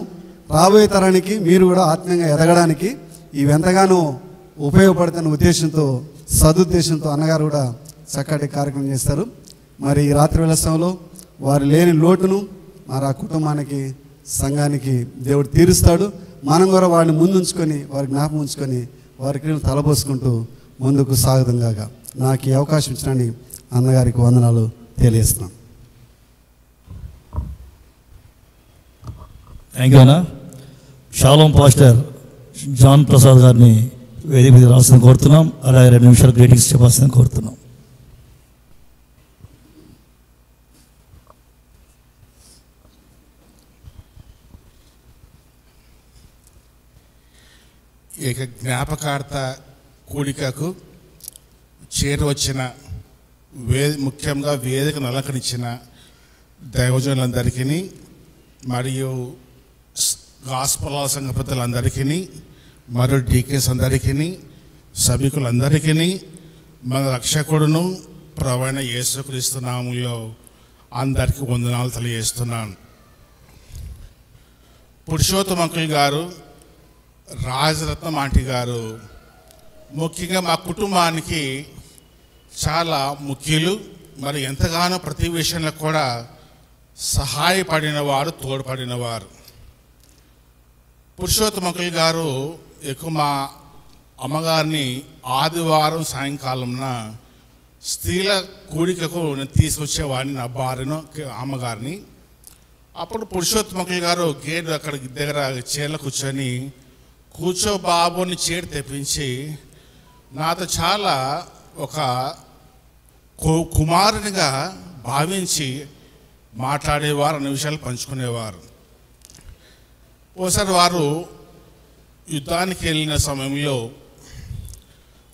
Speaker 12: రాబోయే తరానికి మీరు కూడా ఆత్మీయంగా ఎదగడానికి ఇవి ఎంతగానో ఉపయోగపడుతున్న ఉద్దేశంతో, సదుద్దేశంతో అన్నగారు కూడా చక్కటి కార్యక్రమం చేస్తారు. మరి ఈ రాత్రి వేళ సమయంలో వారు లేని లోటును మరి ఆ కుటుంబానికి, సంఘానికి దేవుడు తీరుస్తాడు. మనం కూడా వారిని ముందుంచుకొని, వారి జ్ఞాపకం ఉంచుకొని వారికి తలపోసుకుంటూ ముందుకు సాగుదంగా. నాకు ఈ అవకాశం ఇచ్చినందుకు అన్నగారికి వందనాలు తెలియజేస్తున్నాను.
Speaker 7: థ్యాంక్ యూ అన్న. షాలోమ్ పాస్టర్ జాన్ ప్రసాద్ గారిని వేదిక మీద రాసిన కోరుతున్నాం. అలాగే 2 నిమిషాలు గ్రీటింగ్స్ చెప్పాల్సిన కోరుతున్నాం.
Speaker 13: ఇక జ్ఞాపకార్థ కూడికకు చేరువచ్చిన ముఖ్యంగా వేదికను అలంకరించిన దైవజనులందరికీ మరియు గాస్పల్ సంఘ పెద్దలందరికీ మరియు డీకేస్ అందరికీ, సభికులందరికీ మన రక్షకుడును ప్రభువైన యేసుక్రీస్తు నామములో అందరికీ వందనాలు తెలియజేస్తున్నాను. పురుషోత్తమ అంకుల్ గారు, రాజరత్నం ఆంటీ గారు ముఖ్యంగా మా కుటుంబానికి చాలా ముఖ్యులు. మరి ఎంతగానో ప్రతి విషయంలో కూడా సహాయపడినవారు, తోడ్పడినవారు. పురుషోత్తమ అంకుల్ గారు ఎక్కువ మా అమ్మగారిని ఆదివారం సాయంకాలంన స్త్రీల కూడికకు నేను తీసుకొచ్చేవాడిని, నా భార్యను, అమ్మగారిని. అప్పుడు పురుషోత్తమ అంకుల్ గారు గేట్ అక్కడ దగ్గర చైర్లో కూర్చో బాబుని చైర్ తెప్పించి నాతో చాలా ఒక కుమారునిగా భావించి మాట్లాడేవారు, అనే విషయాలు పంచుకునేవారు. ఓసారి వారు యుద్ధానికి వెళ్ళిన సమయంలో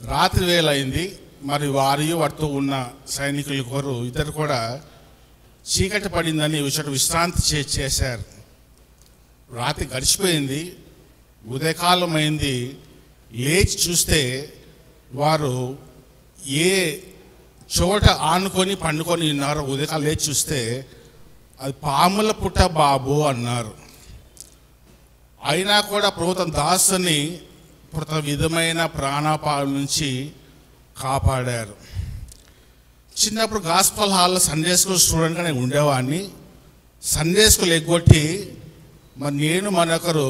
Speaker 13: రాత్రి వేళ అయింది. మరి వారితో ఉన్న సైనికుల కొరకు ఇద్దరు కూడా చీకటి పడిందని విశ్రాంతి చేశారు. రాత్రి గడిచిపోయింది, ఉదయకాలం అయింది. లేచి చూస్తే వారు ఏ చోట ఆనుకొని పండుకొని ఉన్నారు. ఉదయకాలం లేచి చూస్తే అది పాముల పుట్ట బాబు అన్నారు. అయినా కూడా ప్రభుత్వం దాసుని ప్రతి విధమైన ప్రాణాపాల నుంచి కాపాడారు. చిన్నప్పుడు గాస్పల్ హాల్లో సండే స్కూల్ స్టూడెంట్గా నేను ఉండేవాడిని. సండే స్కూల్ ఎగ్గొట్టి మరి నేను మనొకరు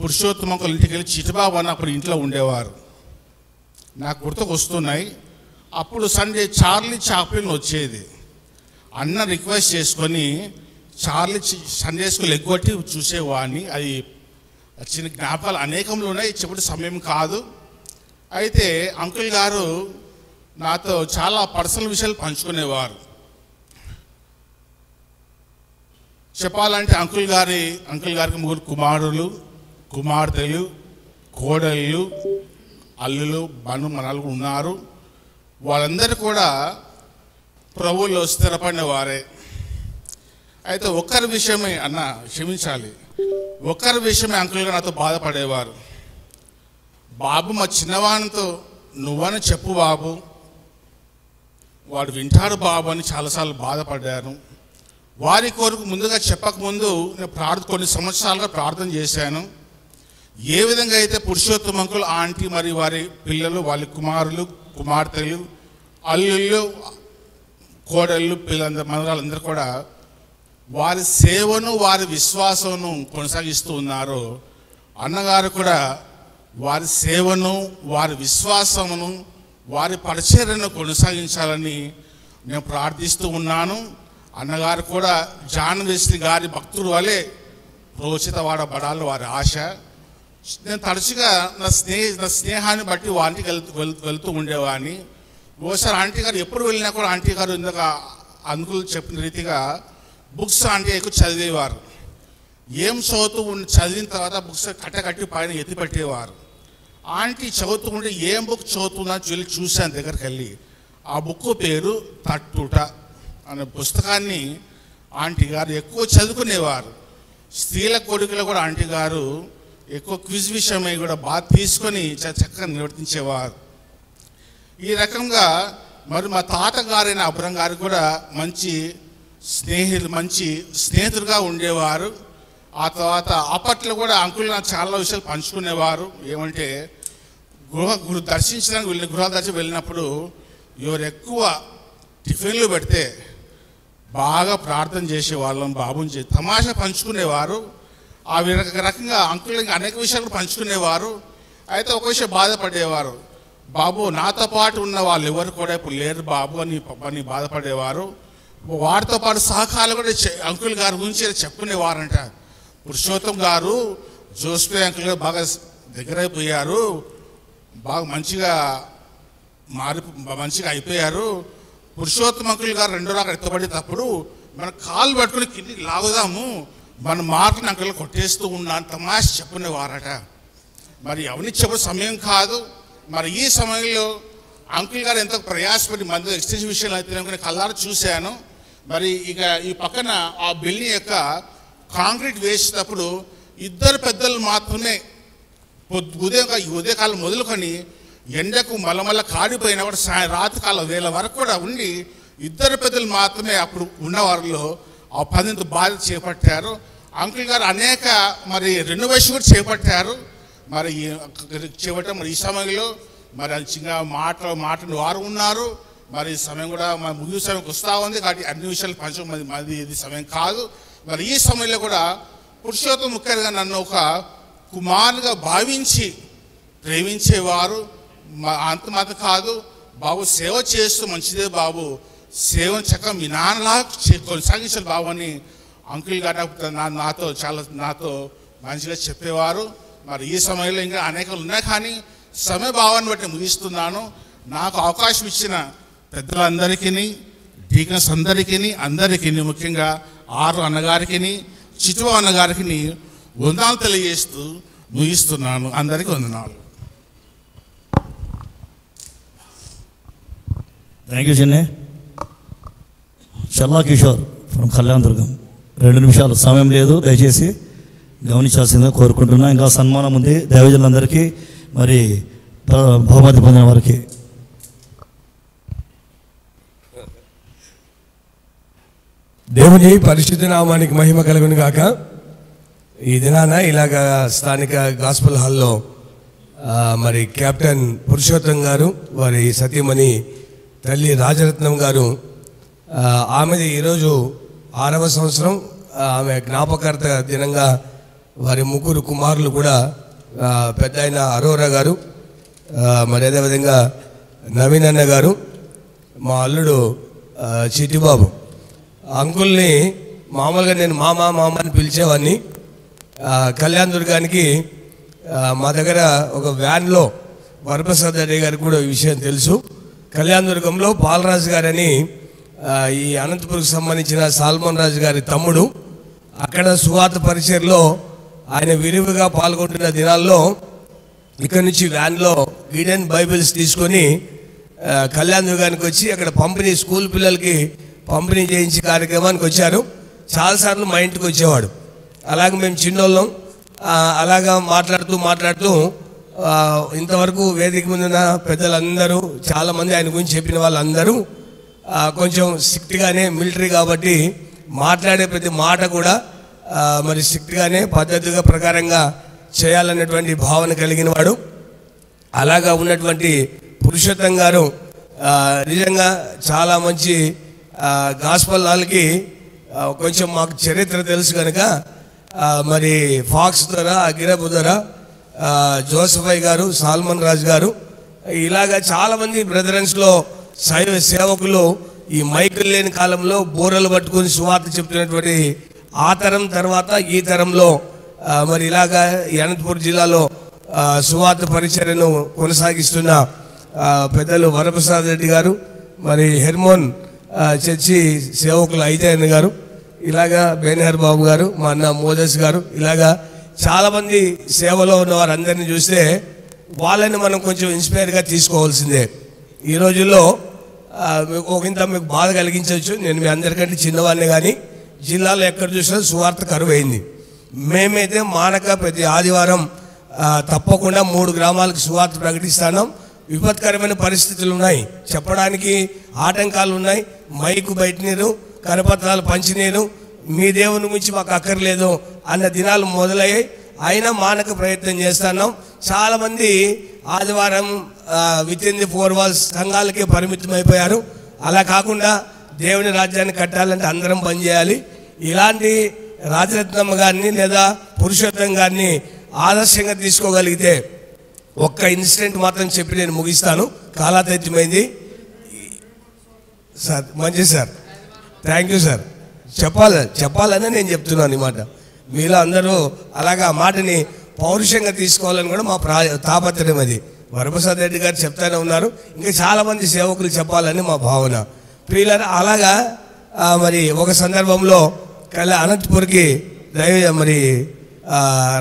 Speaker 13: పురుషోత్తమ అంకుల్ ఇంటికి వెళ్ళి చిట్టుబాబు అని అప్పుడు ఇంట్లో ఉండేవారు. నాకు గుర్తుకు వస్తున్నాయి. అప్పుడు సండే చార్లీ చాప్లిన్ వచ్చేది. అన్న రిక్వెస్ట్ చేసుకొని చార్లీ సండే స్కూల్ ఎగ్గొట్టి చూసేవాడిని. అది చిన్న జ్ఞాపకాలు అనేకంలో ఉన్నాయి, చెప్పే సమయం కాదు. అయితే అంకుల్ గారు నాతో చాలా పర్సనల్ విషయాలు పంచుకునేవారు. చెప్పాలంటే అంకుల్ గారికి 3 కుమారులు, కుమార్తెలు, కోడళ్ళు, అల్లులు, మనలు ఉన్నారు. వాళ్ళందరూ కూడా ప్రభువులో స్థిరపడిన వారే. అయితే ఒక్కరి విషయమే అన్న క్షమించాలి, ఒక్కరి విషయమే అంకుల్ గారు నాతో బాధపడేవారు. బాబు మా చిన్నవానితో నువ్వని చెప్పు బాబు, వాడు వింటాడు బాబు అని చాలాసార్లు బాధపడ్డారు. వారి కొరకు ముందుగా చెప్పకముందు నేను కొన్ని సంవత్సరాలుగా ప్రార్థన చేశాను. ఏ విధంగా అయితే పురుషోత్తమ అంకుల్ ఆంటీ మరి వారి పిల్లలు, వాళ్ళ కుమారులు, కుమార్తెలు, అల్లుళ్ళు, కోడళ్ళు, పిల్లలందరూ, మనవరాళ్ళందరూ కూడా వారి సేవను, వారి విశ్వాసమును కొనసాగిస్తూ ఉన్నారు. అన్నగారు కూడా వారి సేవను, వారి విశ్వాసమును, వారి పరిచర్యను కొనసాగించాలని నేను ప్రార్థిస్తూ ఉన్నాను. అన్నగారు కూడా జాన్ వెస్లీ గారి భక్తుడు వలె ప్రోచితవాడబడాలి వారి ఆశ. నేను తరచుగా నా స్నేహాన్ని బట్టి వారికి వెళ్తూ ఉండేవాడిని. ఓసారి ఆంటీ గారు ఎప్పుడు వెళ్ళినా కూడా ఆంటీ గారు ఇందాక అంకుల్ చెప్పిన రీతిగా బుక్స్ ఆంటీ ఎక్కువ చదివేవారు. ఏం చదివిన తర్వాత బుక్స్ కట్టి పైన ఎత్తి పెట్టేవారు. ఆంటీ చదువుతూ ఉంటే ఏం బుక్ చదువుతున్నా వెళ్ళి చూశాను దగ్గరికి వెళ్ళి. ఆ బుక్ పేరు తట్టుట అనే పుస్తకాన్ని ఆంటీ గారు ఎక్కువ చదువుకునేవారు. స్త్రీల కొడుకులు కూడా ఆంటీ గారు ఎక్కువ క్విజ్ విషయమై కూడా బాగా తీసుకొని చక్కగా నిర్వర్తించేవారు. ఈ రకంగా మరి మా తాతగారైన అబ్రహం గారు కూడా మంచి స్నేహితులుగా ఉండేవారు. ఆ తర్వాత అప్పట్లో కూడా అంకుల్ నాకు చాలా విషయాలు పంచుకునేవారు. ఏమంటే గృహాలు దర్శించి వెళ్ళినప్పుడు ఎవరు ఎక్కువ టిఫిన్లు పెడితే బాగా ప్రార్థన చేసేవాళ్ళం, బాబుని తమాషా పంచుకునేవారు. ఆ రకంగా అంకుల్ అనేక విషయాలు పంచుకునేవారు. అయితే ఒక విషయం బాధపడేవారు, బాబు నాతో పాటు ఉన్న వాళ్ళు ఎవరు కూడా ఇప్పుడు లేరు బాబు అని బాధపడేవారు. వారితో పాటు సహకారాలు కూడా అంకుల్ గారి గురించి చెప్పుకునేవారంట. పురుషోత్తం గారు జోస్పే అంకుల్ గారు బాగా దగ్గరైపోయారు, బాగా మంచిగా అయిపోయారు. పురుషోత్తం అంకుల్ గారు రెండో రాక ఎత్తబడేటప్పుడు మన కాలు పట్టుకుని కిందికి లాగుదాము, మన మాటను అంకుల్ కొట్టేస్తూ ఉన్నాను తమాష చెప్పుకునేవారట. మరి అవన్నీ చెప్పే సమయం కాదు. మరి ఈ సమయంలో అంకుల్ గారు ఎంతో ప్రయాసపడి మంది ఎక్స్టెన్షన్ విషయాలు అయితే కళ్ళారు చూశాను. మరి ఇక ఈ పక్కన ఆ బిల్డింగ్ యొక్క కాంక్రీట్ వేసేటప్పుడు ఇద్దరు పెద్దలు మాత్రమే ఉదయకాలం మొదలుకొని ఎండకు మలమల్ల కాడిపోయిన కూడా రాత్రి కాలం వేళ వరకు కూడా ఉండి ఇద్దరు పెద్దలు మాత్రమే అప్పుడు ఉన్నవారిలో ఆ పనితో బాధ్యత చేపట్టారు. అంకుల్ గారు అనేక మరి రెనోవేషన్ కూడా చేపట్టారు. మరి ఈ సమయంలో మరి చిన్న మాటలు వారు ఉన్నారు. మరి ఈ సమయం కూడా మన ముందు సమయంకి వస్తూ ఉంది కాబట్టి అన్ని విషయాలు పంచమది ఇది సమయం కాదు. మరి ఈ సమయంలో కూడా పురుషోత్తం ముఖ్యంగా నన్ను ఒక కుమారుగా భావించి ప్రేమించేవారు. అంత మాత్రం కాదు, బాబు సేవ చేస్తూ మంచిదే బాబు, సేవను చక్కగా మీ నాన్నలా కొనసాగించాలి బాబు అని అంకుల్ గారు నాతో మంచిగా చెప్పేవారు. మరి ఈ సమయంలో ఇంకా అనేకలు ఉన్నాయి కానీ సమయ భావాన్ని బట్టి ముగిస్తున్నాను. నాకు అవకాశం ఇచ్చిన పెద్దలందరికీ, డీకన్స్ అందరికీ ముఖ్యంగా ఆరు అన్నగారికి, చిట్టువ అన్నగారికి వందనాలు తెలియజేస్తూ ముగిస్తున్నాను. అందరికీ వందనాలు.
Speaker 7: Thank you Chennai. Challa Kishore from Kalyan Durgam. 2 నిమిషాలు సమయం లేదు, దయచేసి గమనించాల్సిందిగా కోరుకుంటున్నా. ఇంకా సన్మానం ఉంది దైవజనులందరికీ, మరి బహుమతి పొందిన వారికి.
Speaker 14: దేవుని పరిశుద్ధ నామానికి మహిమ కలుగును గాక. ఈ దినాన ఇలాగా స్థానిక గాస్పల్ హాల్లో మరి కెప్టెన్ పురుషోత్తం గారు, వారి సతీమణి తల్లి రాజరత్నం గారు, ఆమెది ఈరోజు 6వ సంవత్సరం. ఆమె జ్ఞాపకార్థ దినంగా వారి 3 కుమారులు కూడా పెద్ద అయిన అరోరా గారు, మరి అదేవిధంగా నవీన్ అన్న గారు, మా అల్లుడు చిట్టిబాబు. అంకుల్ని మామూలుగా నేను మామ అని పిలిచేవాడిని. కళ్యాణ్ దుర్గానికి మా దగ్గర ఒక వ్యాన్లో వరప్రసాద్ రెడ్డి గారికి కూడా ఈ విషయం తెలుసు. కళ్యాణ్ దుర్గంలో బాలరాజు గారని ఈ అనంతపురంకి సంబంధించిన సాల్మన్ రాజు గారి తమ్ముడు, అక్కడ సువార్త పరిచర్లో ఆయన విరివిగా పాల్గొంటున్న దినాల్లో ఇక్కడ నుంచి వ్యాన్లో ఈడెన్ బైబిల్స్ తీసుకొని కళ్యాణ్ దుర్గానికి వచ్చి అక్కడ పంపిణీ, స్కూల్ పిల్లలకి పంపిణీ చేయించే కార్యక్రమానికి వచ్చారు. చాలాసార్లు మా ఇంటికి వచ్చేవాడు. అలాగే మేము చిన్నోళ్ళం. అలాగా మాట్లాడుతూ ఇంతవరకు వేదిక ముందున్న పెద్దలందరూ, చాలామంది ఆయన గురించి చెప్పిన వాళ్ళందరూ కొంచెం స్ట్రిక్ట్గానే, మిలిటరీ కాబట్టి మాట్లాడే ప్రతి మాట కూడా మరి స్ట్రిక్ట్గానే పద్ధతిగా ప్రకారంగా చేయాలన్నటువంటి భావన కలిగిన వాడు. అలాగా ఉన్నటువంటి పురుషోత్తం గారు నిజంగా చాలా మంచి గాస్పల్ హాల్కి కొంచెం మాకు చరిత్ర తెలుసు కనుక మరి ఫాక్స్ ద్వారా, అగిరబు ద్వారా జోసఫై గారు, సాల్మన్ రాజు గారు, ఇలాగా చాలామంది బ్రదరన్స్లో సేవకులు ఈ మైకులు లేని కాలంలో బోరలు పట్టుకొని సువార్త చెప్తున్నటువంటి ఆ తరం తర్వాత ఈ తరంలో మరి ఇలాగా ఈ అనంతపురం జిల్లాలో సువార్త పరిచర్యను కొనసాగిస్తున్న పెద్దలు వరప్రసాద్ రెడ్డి గారు, మరి హెర్మోన్ చర్చి సేవకులు ఐదయ్య గారు, ఇలాగా బేనహర్ బాబు గారు, మా అన్న మోదస్ గారు, ఇలాగా చాలామంది సేవలో ఉన్న వారందరినీ చూస్తే వాళ్ళని మనం కొంచెం ఇన్స్పైర్గా తీసుకోవాల్సిందే. ఈ రోజుల్లో ఒకంత మీకు బాధ కలిగించవచ్చు. నేను మీ అందరికంటే చిన్నవాడిని, కానీ జిల్లాలో ఎక్కడ చూసినా సువార్త కరువైంది. మేమైతే మానక ప్రతి ఆదివారం తప్పకుండా 3 గ్రామాలకు సువార్త ప్రకటిస్తున్నాం. విపత్కరమైన పరిస్థితులు ఉన్నాయి, చెప్పడానికి ఆటంకాలు ఉన్నాయి. మైకు బయట నీరు, కరపత్రాలు పంచినీరు, మీ దేవుని గురించి మాకు అక్కర్లేదు అన్న దినాలు మొదలయ్యాయి. అయినా మానక ప్రయత్నం చేస్తున్నాం. చాలామంది ఆదివారం విత్ ఇన్ ది 4 walls సంఘాలకే పరిమితం అయిపోయారు. అలా కాకుండా దేవుని రాజ్యాన్ని కట్టాలంటే అందరం పనిచేయాలి. ఇలాంటి రాజరత్నమ్మ గారిని లేదా పురుషోత్తం గారిని ఆదర్శంగా తీసుకోగలిగితే ఒక్క ఇన్సిడెంట్ మాత్రం చెప్పి నేను ముగిస్తాను. కాలాతీతమైంది సార్. మంచిది సార్, థ్యాంక్ యూ సార్. చెప్పాలని నేను చెప్తున్నాను ఈ మాట. మీలో అందరూ అలాగా ఆ మాటని పౌరుషంగా తీసుకోవాలని కూడా మా తాపత్రయం. అది వరప్రసాద్ రెడ్డి గారు చెప్తానే ఉన్నారు, ఇంకా చాలామంది సేవకులు చెప్పాలని మా భావన. ప్రియులారా, అలాగా మరి ఒక సందర్భంలో అనంతపూర్కి మరి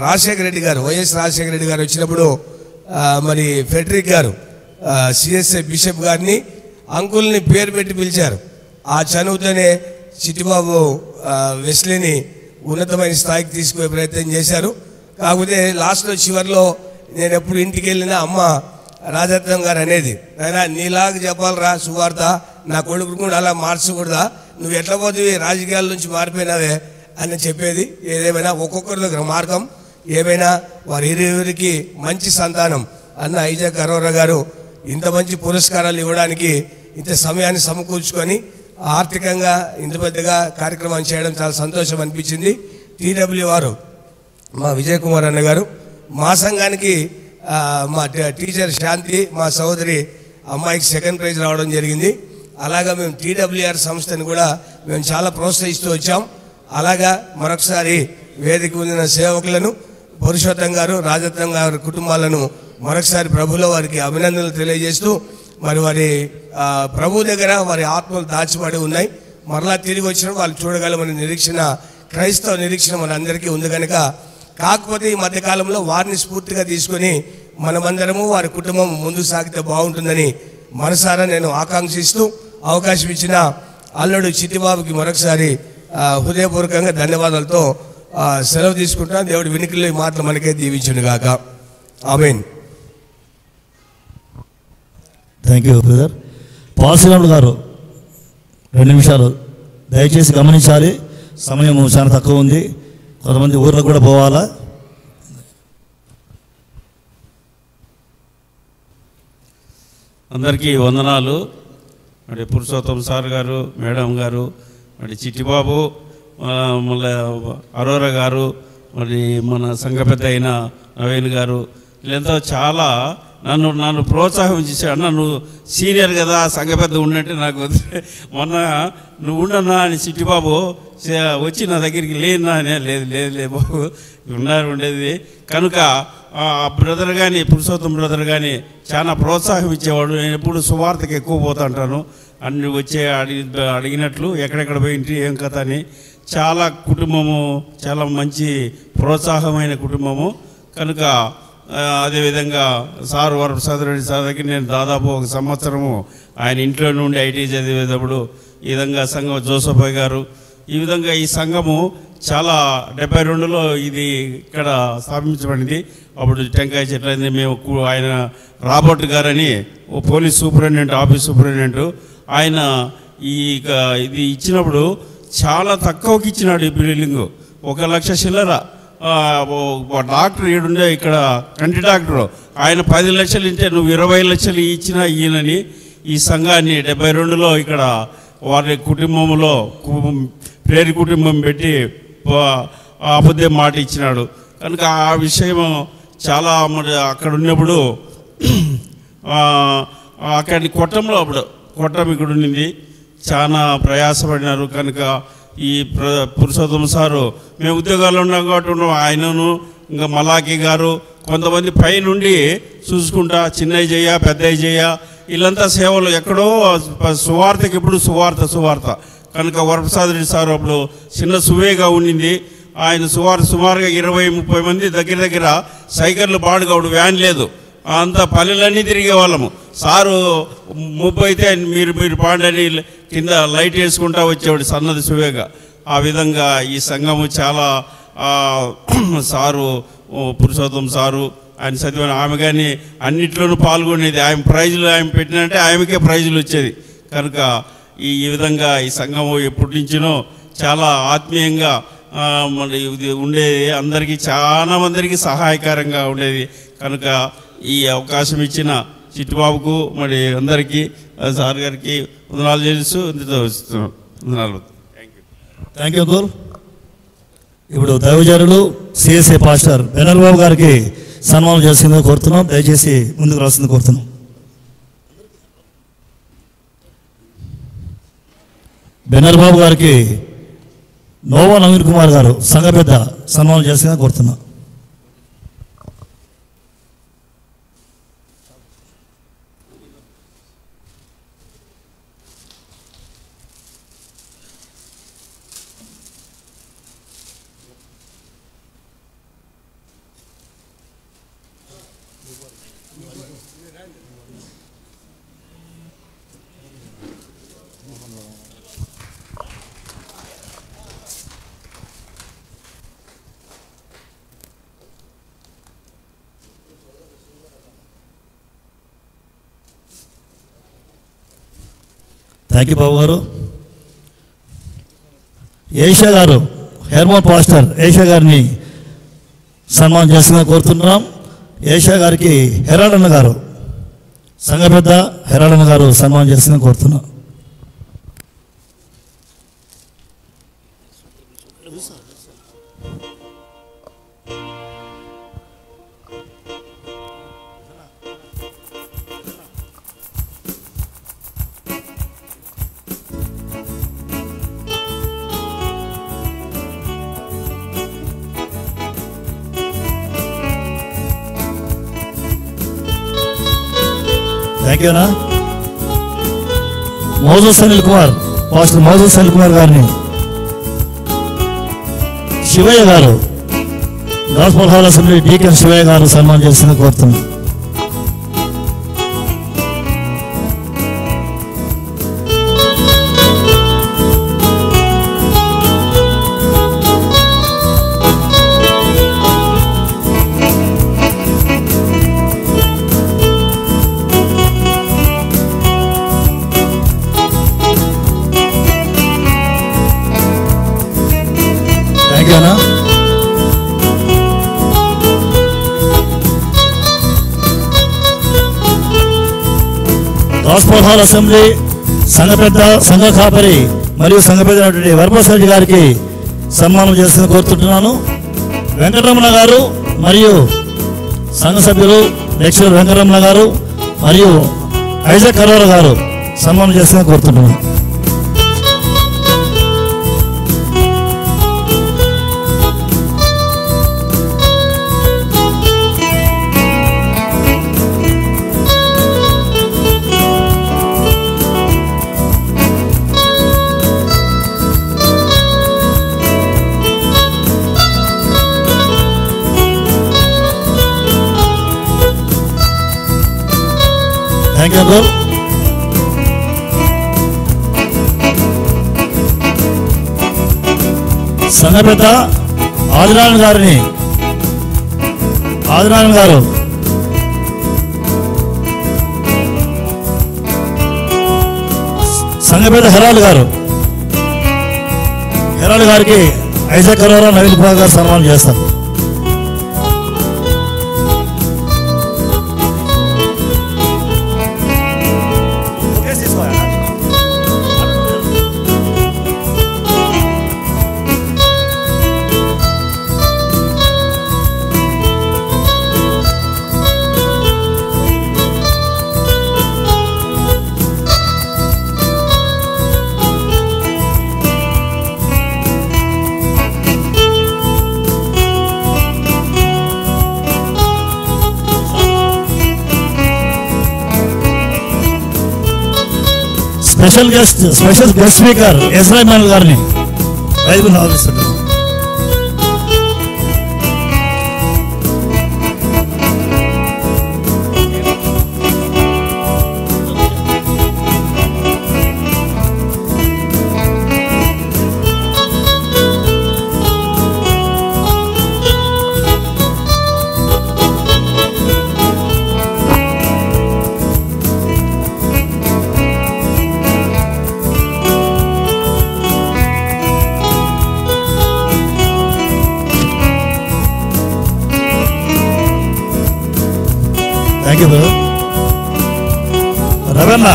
Speaker 14: రాజశేఖర రెడ్డి గారు, వైఎస్ రాజశేఖర రెడ్డి గారు వచ్చినప్పుడు మరి ఫెడరిక్ గారు సిఎస్ఐ బిషప్ గారిని అంకుల్ని పేరు పెట్టి పిలిచారు. ఆ చనువుతోనే చిట్టిబాబు వెస్లీని ఉన్నతమైన స్థాయికి తీసుకునే ప్రయత్నం చేశారు. కాకపోతే లాస్ట్లో చివరిలో నేను ఎప్పుడు ఇంటికి వెళ్ళినా అమ్మ రాజరత్నం గారు అనేది, అయినా నీలాగా చెప్పాలరా సువార్త, నా కొడుకు కూడా అలా మార్చకూడదా, నువ్వు ఎట్లా పోతుంది రాజకీయాల నుంచి మారిపోయినావే అని చెప్పేది. ఏదేమైనా ఒక్కొక్కరి దగ్గర మార్గం, ఏమైనా వారి ఇరువురికి మంచి సంతానం అన్న ఐజాక్ అరోరా గారు ఇంత మంచి పురస్కారాలు ఇవ్వడానికి ఇంత సమయాన్ని సమకూర్చుకొని ఆర్థికంగా ఇంత పెద్దగా కార్యక్రమం చేయడం చాలా సంతోషం అనిపించింది. టీడబ్ల్యూ వారు మా విజయ్ కుమార్ అన్న గారు, మా సంఘానికి మా టీచర్ శాంతి, మా సోదరి అమ్మాయికి 2nd ప్రైజ్ రావడం జరిగింది. అలాగా మేము టీడబ్ల్యూఆర్ సంస్థను కూడా మేము చాలా ప్రోత్సహిస్తూ వచ్చాం. అలాగా మరొకసారి వేదిక పొందిన సేవకులను, పురుషోత్తం గారు, రాజరత్నం గారి కుటుంబాలను మరొకసారి ప్రభులో వారికి అభినందనలు తెలియజేస్తూ, మరి వారి ప్రభు దగ్గర వారి ఆత్మలు దాచిపడి ఉన్నాయి. మరలా తిరిగి వచ్చిన వాళ్ళు చూడగలమని నిరీక్షణ, క్రైస్తవ నిరీక్షణ మనందరికీ ఉంది కనుక, కాకపోతే ఈ మధ్యకాలంలో వారిని స్ఫూర్తిగా తీసుకొని మనమందరము వారి కుటుంబం ముందుకు సాగితే బాగుంటుందని మనసారా నేను ఆకాంక్షిస్తూ అవకాశం ఇచ్చిన అల్లుడు చిట్టిబాబుకి మరొకసారి హృదయపూర్వకంగా ధన్యవాదాలతో సెలవు తీసుకుంటాను. దేవుడి వినికిలో ఈ మాటలు మనకే దీవించును గాక. ఆమేన్.
Speaker 7: Thank you brother. పాల్శ్రీరాములు గారు 2 నిమిషాలు దయచేసి గమనించాలి, సమయం చాలా తక్కువ ఉంది, కొంతమంది ఊర్లకు కూడా పోవాలా.
Speaker 15: అందరికీ వందనాలు. మరి పురుషోత్తం సార్ గారు, మేడం గారు, మరి చిట్టిబాబు, మళ్ళీ అరోరా గారు, మరి మన సంఘ పెద్ద అయిన నవీన్ గారు, వీళ్ళంతా చాలా నన్ను ప్రోత్సాహం చేశాడు. అన్న నువ్వు సీనియర్ కదా, సంఘ పెద్ద ఉన్నట్టు నాకు మొన్న నువ్వు ఉండన్నా అని చిట్టిబాబు వచ్చి నా దగ్గరికి లేనా, లేదు బాబు ఉండేది కనుక ఆ బ్రదర్ కానీ పురుషోత్తం బ్రదర్ కానీ చాలా ప్రోత్సాహం ఇచ్చేవాడు. నేను ఎప్పుడు సువార్తకి ఎక్కువ పోతుంటాను, అన్ని వచ్చే అడిగినట్లు ఎక్కడెక్కడ పోయింటి ఏం కథ అని. చాలా కుటుంబము, చాలా మంచి ప్రోత్సాహమైన కుటుంబము కనుక అదేవిధంగా సార్ వరప్రసాద్ రెడ్డి సార్ దగ్గర నేను దాదాపు 1 సంవత్సరము ఆయన ఇంట్లో నుండి ఐటీ చదివేటప్పుడు ఈ విధంగా సంఘం జోసఫ్ గారు, ఈ విధంగా ఈ సంఘము చాలా 72లో ఇది ఇక్కడ స్థాపించబడింది. అప్పుడు టెంకాయ చెట్లు అయింది. మేము ఆయన రాబర్ట్ గారని ఓ పోలీస్ సూపరింటెండెంట్, ఆఫీస్ సూపరింటెండెంట్, ఆయన ఇది ఇచ్చినప్పుడు చాలా తక్కువకి ఇచ్చినాడు. ఈ బిల్డింగ్ 1 లక్ష చిల్లర. డాక్టర్ ఈడుండే ఇక్కడ కంటి డాక్టర్, ఆయన 10 లక్షలు ఇస్తే నువ్వు 20 లక్షలు ఇచ్చినా ఈయనని ఈ సంఘాన్ని 72లో ఇక్కడ వారి కుటుంబంలో ప్రేరి కుటుంబం పెట్టి అబద్ధ మాట ఇచ్చినాడు కనుక ఆ విషయం చాలా మరి అక్కడ ఉన్నప్పుడు అక్కడి కొట్టంలో అప్పుడు కొట్టం ఇక్కడ ఉండింది, చాలా ప్రయాసపడినారు కనుక ఈ పురుషోత్తమ సారు మేము ఉద్యోగాల్లో ఉన్నాం కాబట్టి ఆయనను ఇంకా మలాకి గారు కొంతమంది పై నుండి చూసుకుంటా చిన్నయ్య జయ్య పెద్దయ్య జయ్య వీళ్ళంతా సేవలు ఎక్కడో సువార్తకి ఇప్పుడు సువార్త కనుక వరప్రసాద్ రెడ్డి సార్ అప్పుడు చిన్న సువేగా ఉండింది. ఆయన సుమారుగా 20-30 మంది దగ్గర సైకిళ్ళు బాడుగాడు, వ్యాన్ లేదు, అంతా పల్లెలన్నీ తిరిగే వాళ్ళము. సారు 30 అయితే మీరు పాడని కింద లైట్ వేసుకుంటా వచ్చేవాడు సన్నది సువేగా. ఆ విధంగా ఈ సంఘము చాలా సారు పురుషోత్తం సారు ఆయన చదివిన ఆమె కానీ అన్నిట్లోనూ పాల్గొనేది. ఆమె ప్రైజులు ఆమె పెట్టినంటే ఆమెకే ప్రైజులు వచ్చేది. కనుక ఈ విధంగా ఈ సంఘము ఎప్పటి నుంచినో చాలా ఆత్మీయంగా మరి ఉండేది. అందరికీ చాలా మందికి సహాయకరంగా ఉండేది. కనుక ఈ అవకాశం ఇచ్చిన చిట్టుబాబుకు మరి అందరికీ సార్ గారికి వందనాలు చేస్తూ వందనాలు.
Speaker 7: Thank you uncle. ఇప్పుడు దైవజనులు సిఎస్ఏ పాస్టర్ బెనర్ బాబు గారికి సన్మానం చేసిందని కోరుతున్నాం. దయచేసి ముందుకు రాసింది కోరుతున్నాం. బెనర్ బాబు గారికి నోవా నవీన్ కుమార్ గారు సంఘ పెద్ద సన్మానం చేసిందని కోరుతున్నాం. థ్యాంక్ యూ బాబు గారు. ఏషియా గారు హెర్మోన్ పాస్టర్ ఏషియా గారిని సన్మానం చేస్తుందని కోరుతున్నాం. ఏషియా గారికి హెరాడన్న గారు సంఘ పెద్ద హెరాడన్న గారు సన్మానం చేస్తుందని కోరుతున్నాం. థ్యాంక్ యూ అన్నా. మోజస్ అనిల్ కుమార్ పాస్టర్ మోజస్ అనిల్ కుమార్ గారిని శివయ్య గారు gospel hall assembly deacon Shivayya గారు సన్మానం చేసిన కోరుతున్నాం. గాస్పల్ హాల్ అసెంబ్లీ సంఘ పెద్ద సంఘ కాపరి మరియు సంఘ పెద్ద వరప్రసాద్ గారికి సన్మానం చేసిన కోరుతుంటున్నాను. వెంకటరమణ గారు మరియు సంఘ సభ్యులు లెక్చరర్ వెంకటరమణ గారు మరియు ఐజక్ కరోరా గారు సన్మానం చేసిన కోరుతుంటున్నాను. Thank you uncle. సంఘ పెద్ద ఆదినారాయణ గారిని ఆదినారాయణ గారు సంఘ పెద్ద హెరాల్డ్ గారు హెరాల్డ్ గారికి ఐజక్ కరోరా నవీన్ కుమార్ గారు సన్మానం చేస్తారు. స్పెషల్ గెస్ట్ స్పీకర్ ఎస్రాయిల్ గారిని బైబిల్ ఆలోచిస్తున్నారు. Thank you brother. Ravana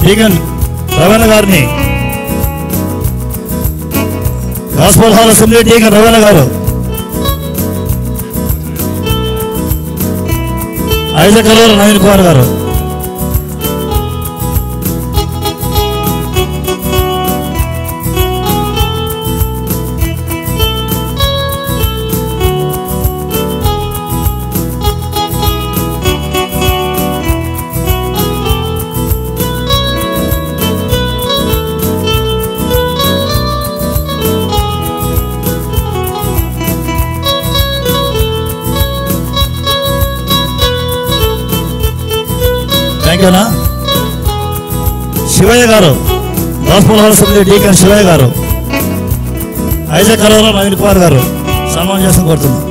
Speaker 7: deacon రవణ గారిని గాస్పల్ హాల్ అసెంబ్లీ డీకన్ రవణ గారు, ఐజక్ అరోరా నవీన్ కుమార్ గారు, థ్యాంక్ యూ అన్నా. శివయ్య గారు gospel hall assembly deacon Shivayya గారు, ఐజక్ అరోరా నవీన్ కుమార్ గారు సన్మానం చేసిన కోరుతున్నాం.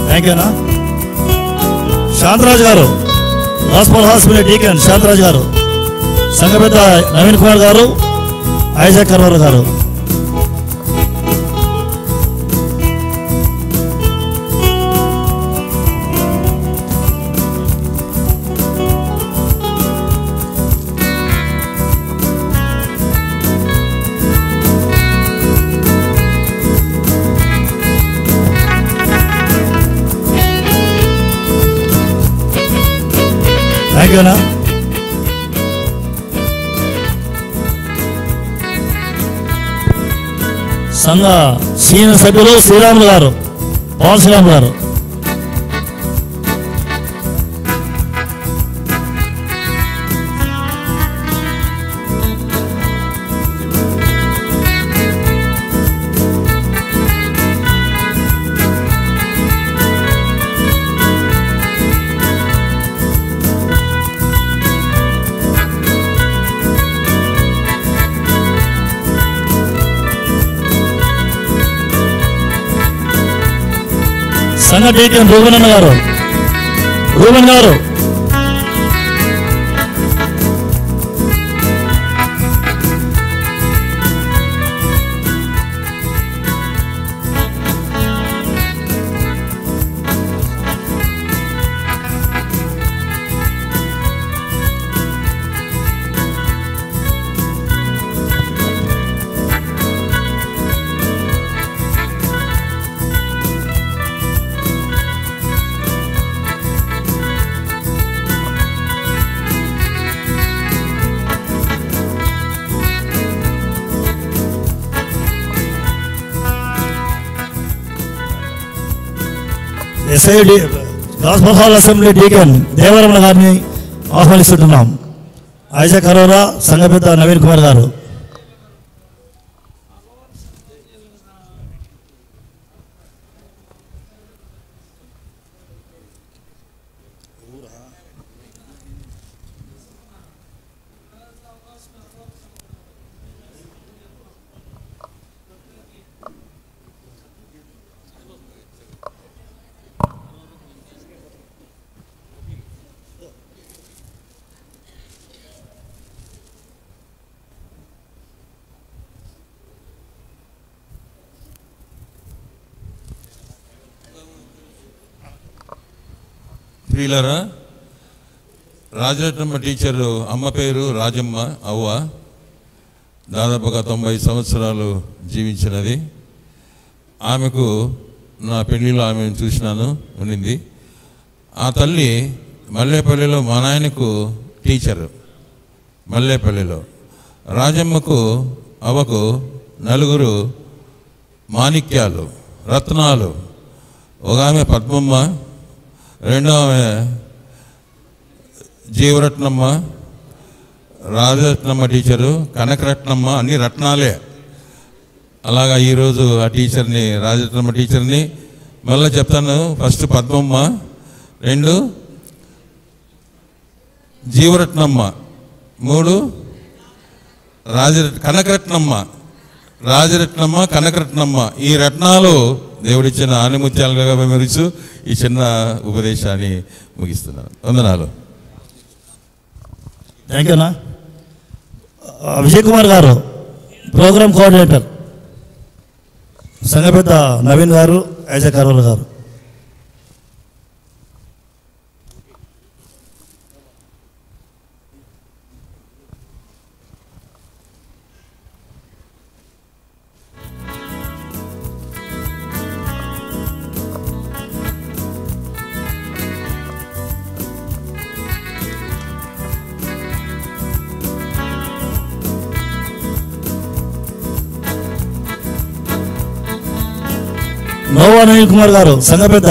Speaker 7: థ్యాంక్ యూ అన్నా. శాంతరాజు గారు గాస్పల్ హాస్పిటల్ డీకన్ శాంతరాజు గారు, సంఘ పెద్ద నవీన్ కుమార్ గారు, ఐజక్ అరోరా గారు, థ్యాంక్ యూ అన్నా. సంఘ సీనియర్ సభ్యులు శ్రీరాములు గారు, పవన్ శ్రీరాములు గారు, సంఘ డీకన్ రూబన్ అన్న గారు, రూబన్ గారు, SID gospel hall assembly deacon Devaramana గారిని ఆహ్వానిస్తున్నాం. ఐజక్ అరోరా, సంఘ పెద్ద నవీన్ కుమార్ గారు.
Speaker 3: ప్రియులారా, రాజరత్నమ్మ టీచరు అమ్మ పేరు రాజమ్మ అవ్వ, దాదాపుగా 90 సంవత్సరాలు జీవించినది. ఆమెకు నా పెళ్ళిలో ఆమెను చూసినాను ఉండింది. ఆ తల్లి మల్లేపల్లిలో మా నాయనకు టీచరు, మల్లేపల్లిలో. రాజమ్మకు అవ్వకు 4 మాణిక్యాలు, రత్నాలు. ఒక ఆమె పద్మమ్మ, రెండో ఆమె జీవరత్నమ్మ, రాజరత్నమ్మ టీచరు, కనకరత్నమ్మ, అన్ని రత్నాలే. అలాగా ఈరోజు ఆ టీచర్ని, రాజరత్నమ్మ టీచర్ని మళ్ళీ చెప్తాను. ఫస్ట్ పద్మమ్మ, 2 జీవరత్నమ్మ, 3 కనకరత్నమ్మ, రాజరత్నమ్మ, కనకరత్నమ్మ. ఈ రత్నాలు దేవుడిచ్చిన ఆనిముత్యాలుగా వివరిస్తూ ఈ చిన్న ఉపదేశాన్ని ముగిస్తున్నాను. వందనాలు.
Speaker 7: థ్యాంక్ యూ అన్న. విజయ్ కుమార్ గారు ప్రోగ్రామ్ కోఆర్డినేటర్, సంఘపెద్ద నవీన్ గారు, ఐజక్ అరోరా గారు. నోవా నవీన్ కుమార్ గారు సంఘ పెద్ద,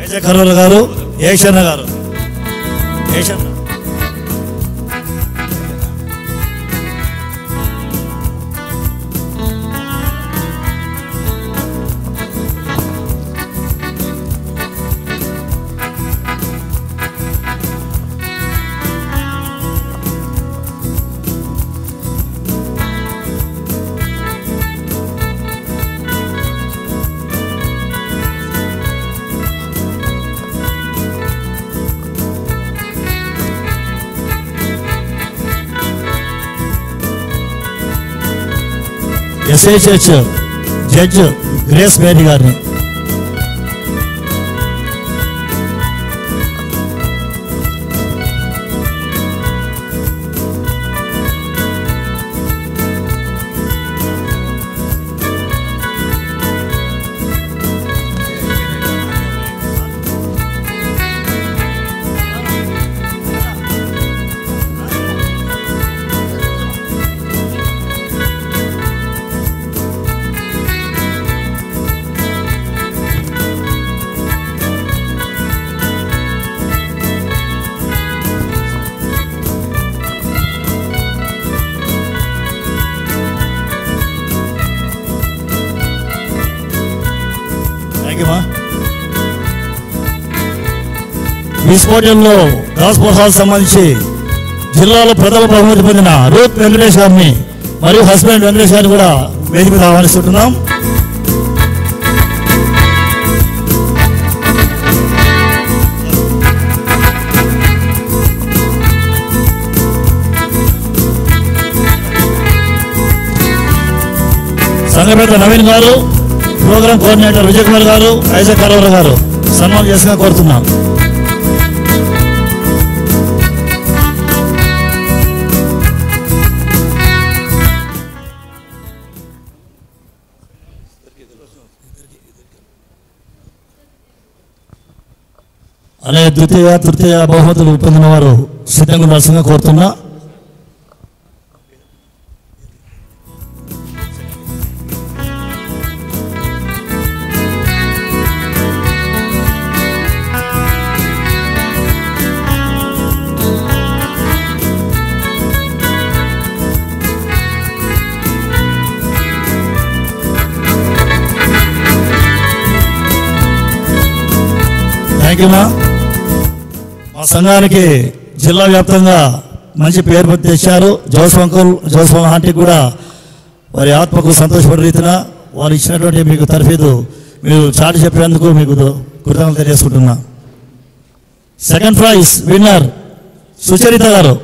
Speaker 7: ఐజక్ అరోరా గారు, ఏషన్న గారు. SI church judge Grace Mary గారిని, విస్ఫోటంలో గాస్పల్ హాల్ సంబంధించి జిల్లాలో ప్రథమ బహుమతి పొందిన రూత్ వెంకటేష్ గారిని మరియు హస్బెండ్ వెంకటేష్ గారిని కూడా వేదిక మీద ఆహ్వానిస్తున్నాం. సంఘపేట నవీన్ గారు, ప్రోగ్రామ్ కోఆర్డినేటర్ విజయ్ కుమార్ గారు, ఐజక్ అరోరా గారు సన్మానం చేసిన కోరుతున్నాం. అలాగే ద్వితీయ తృతీయ బహుమతులు పొందిన వారు సిద్ధంగా ఉండాల్సిందిగా కోరుతున్నా. థ్యాంక్ యూ మా సంఘానికి జిల్లా వ్యాప్తంగా మంచి పేరు తెచ్చారు. జోసఫ్ అంకుల్, జోసఫ్ ఆంటీ కూడా వారి ఆత్మకు సంతోషపడే రీతిన వారు ఇచ్చినటువంటి మీకు తర్ఫీదు మీరు చాటి చెప్పేందుకు మీకు కృతజ్ఞతలు తెలియజేసుకుంటున్నా. సెకండ్ ప్రైజ్ విన్నర్ సుచరిత గారు.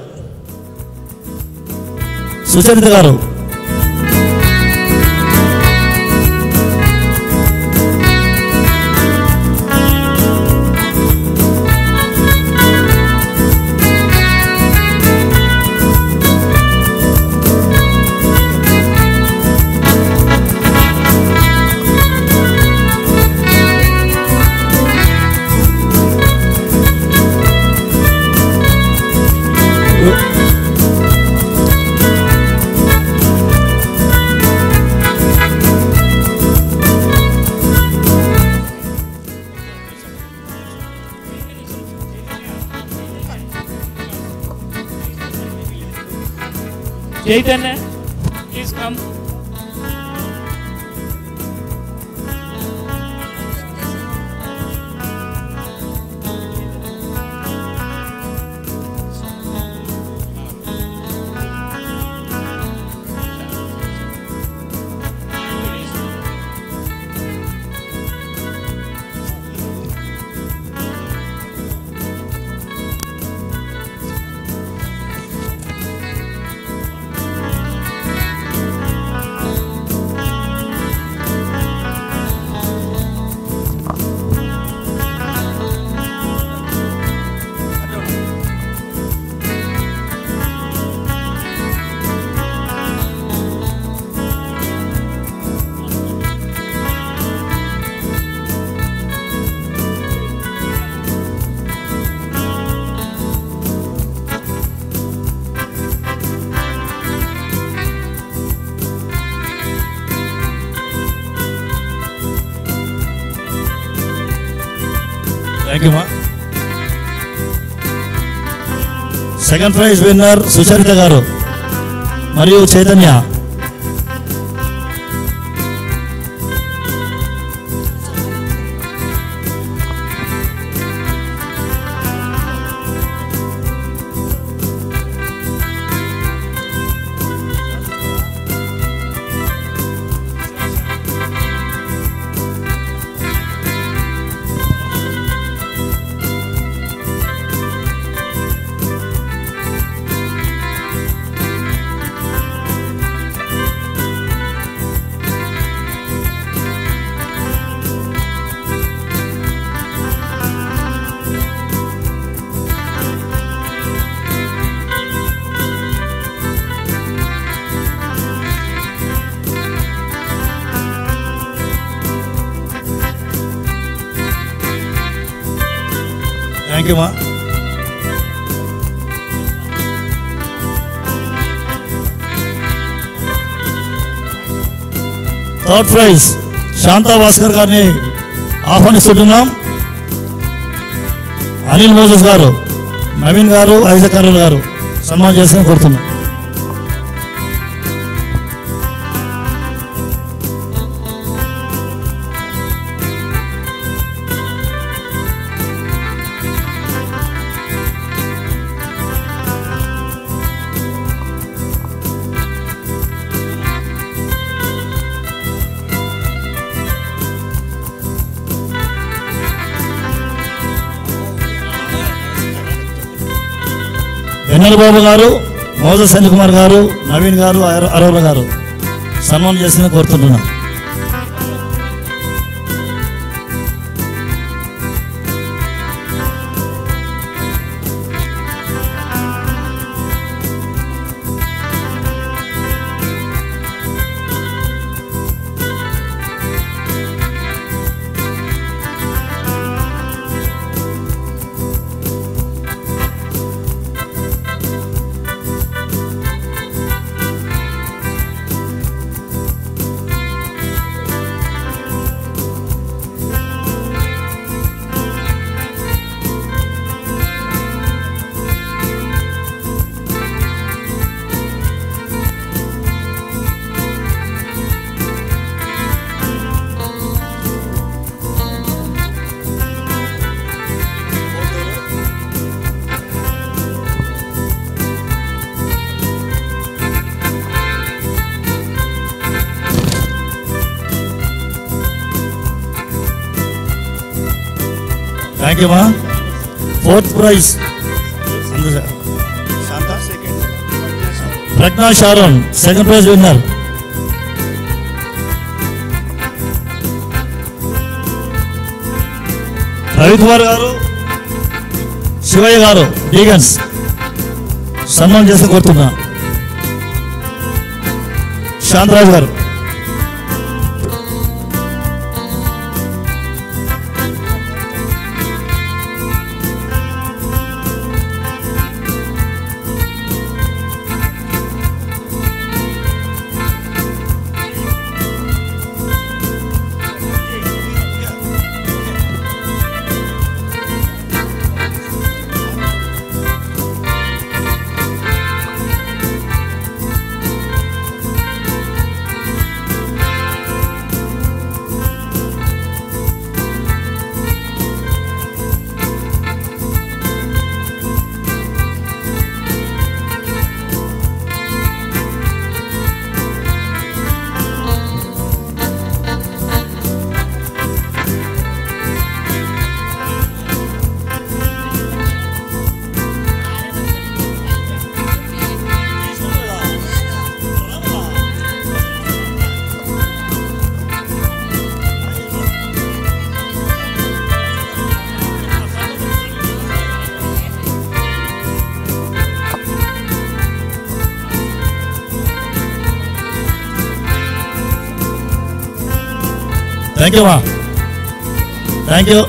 Speaker 1: Chaitanya, please come.
Speaker 7: Thank you మా. సెకండ్ ప్రైజ్ విన్నర్ సుచరిత గారు మరియు చైతన్య. థ్యాంక్ యూ మా. థర్డ్ ప్రైజ్ శాంతా భాస్కర్ గారిని ఆహ్వానిస్తున్నాం. అనిల్ మోజస్ గారు, నవీన్ గారు, ఐజక్ అరుణ్ గారు సన్మానం చేసిన కోరుతున్నాం. వెన్నెల బాబు గారు, మోజస్ అనిల్ కుమార్ గారు, నవీన్ గారు, అరోరా గారు సన్మానం చేసిన కోరుతుంటున్నాం. థ్యాంక్ యూ మా. Fourth prize Pragnya Sharon, second prize winner. Ravikumar గారు, శివయ్య గారు డీగన్స్ సన్మానం చేసి కోరుతున్నా. శాంతరాజు గారు. థ్యాంక్ యూ మా. Thank you.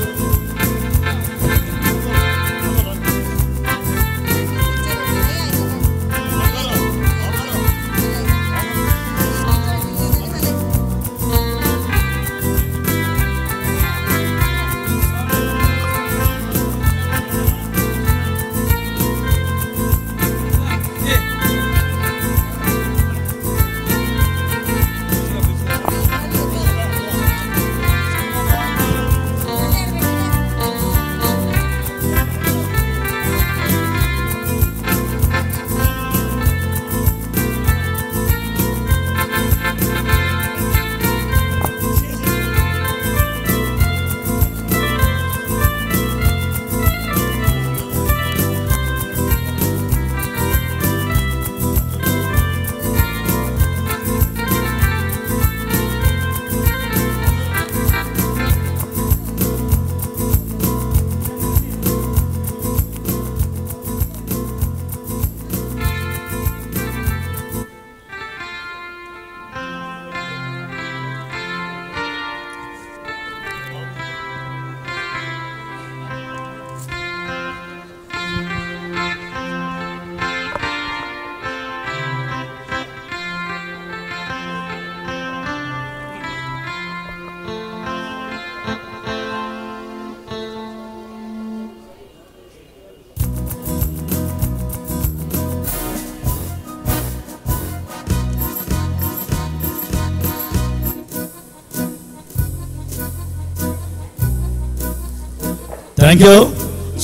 Speaker 7: Thank you.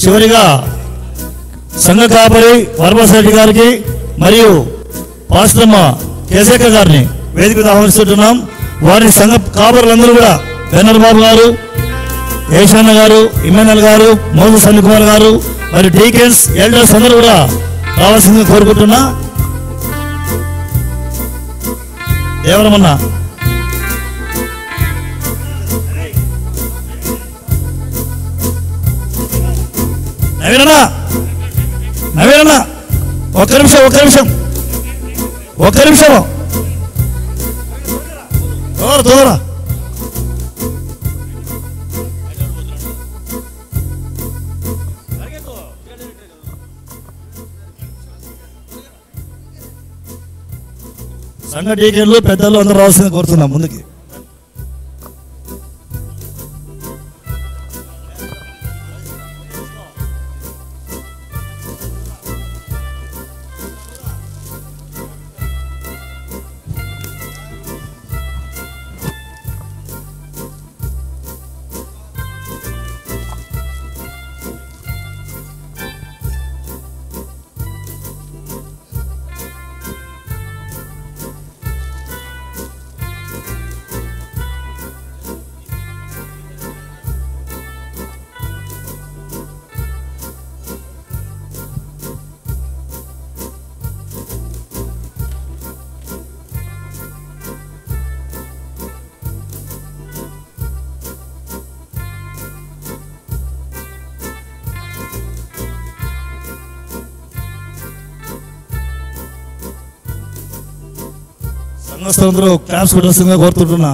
Speaker 7: చివరిగా సంఘ కాపరి వరప్రసాద్ గారికి మరియు పాస్టమ్మ కేశక్క గారిని వేదిక మీద ఆహ్వానిస్తున్నాం. వారి సంఘ కాపరులందరూ కూడా బెన్నర్ బాబు గారు, ఏషాన్న గారు, ఇమానుయల్ గారు, మోదు సన్ని కుమార్ గారు మరియు డీకెన్స్ ఎల్డర్స్ అందరూ కూడా రావాల్సిందిగా కోరుకుంటున్నా. దేవరమన్న నవీనన్నా నవీనన్నా ఒక్క నిమిషం తోరా సంఘ డీకెన్లు పెద్దలు అందరూ రావాల్సింది కోరుతున్నాం ముందుకి. సంఘస్థులందరూ క్లాప్స్ కొట్టాల్సిందిగా కోరుతుంటున్నా.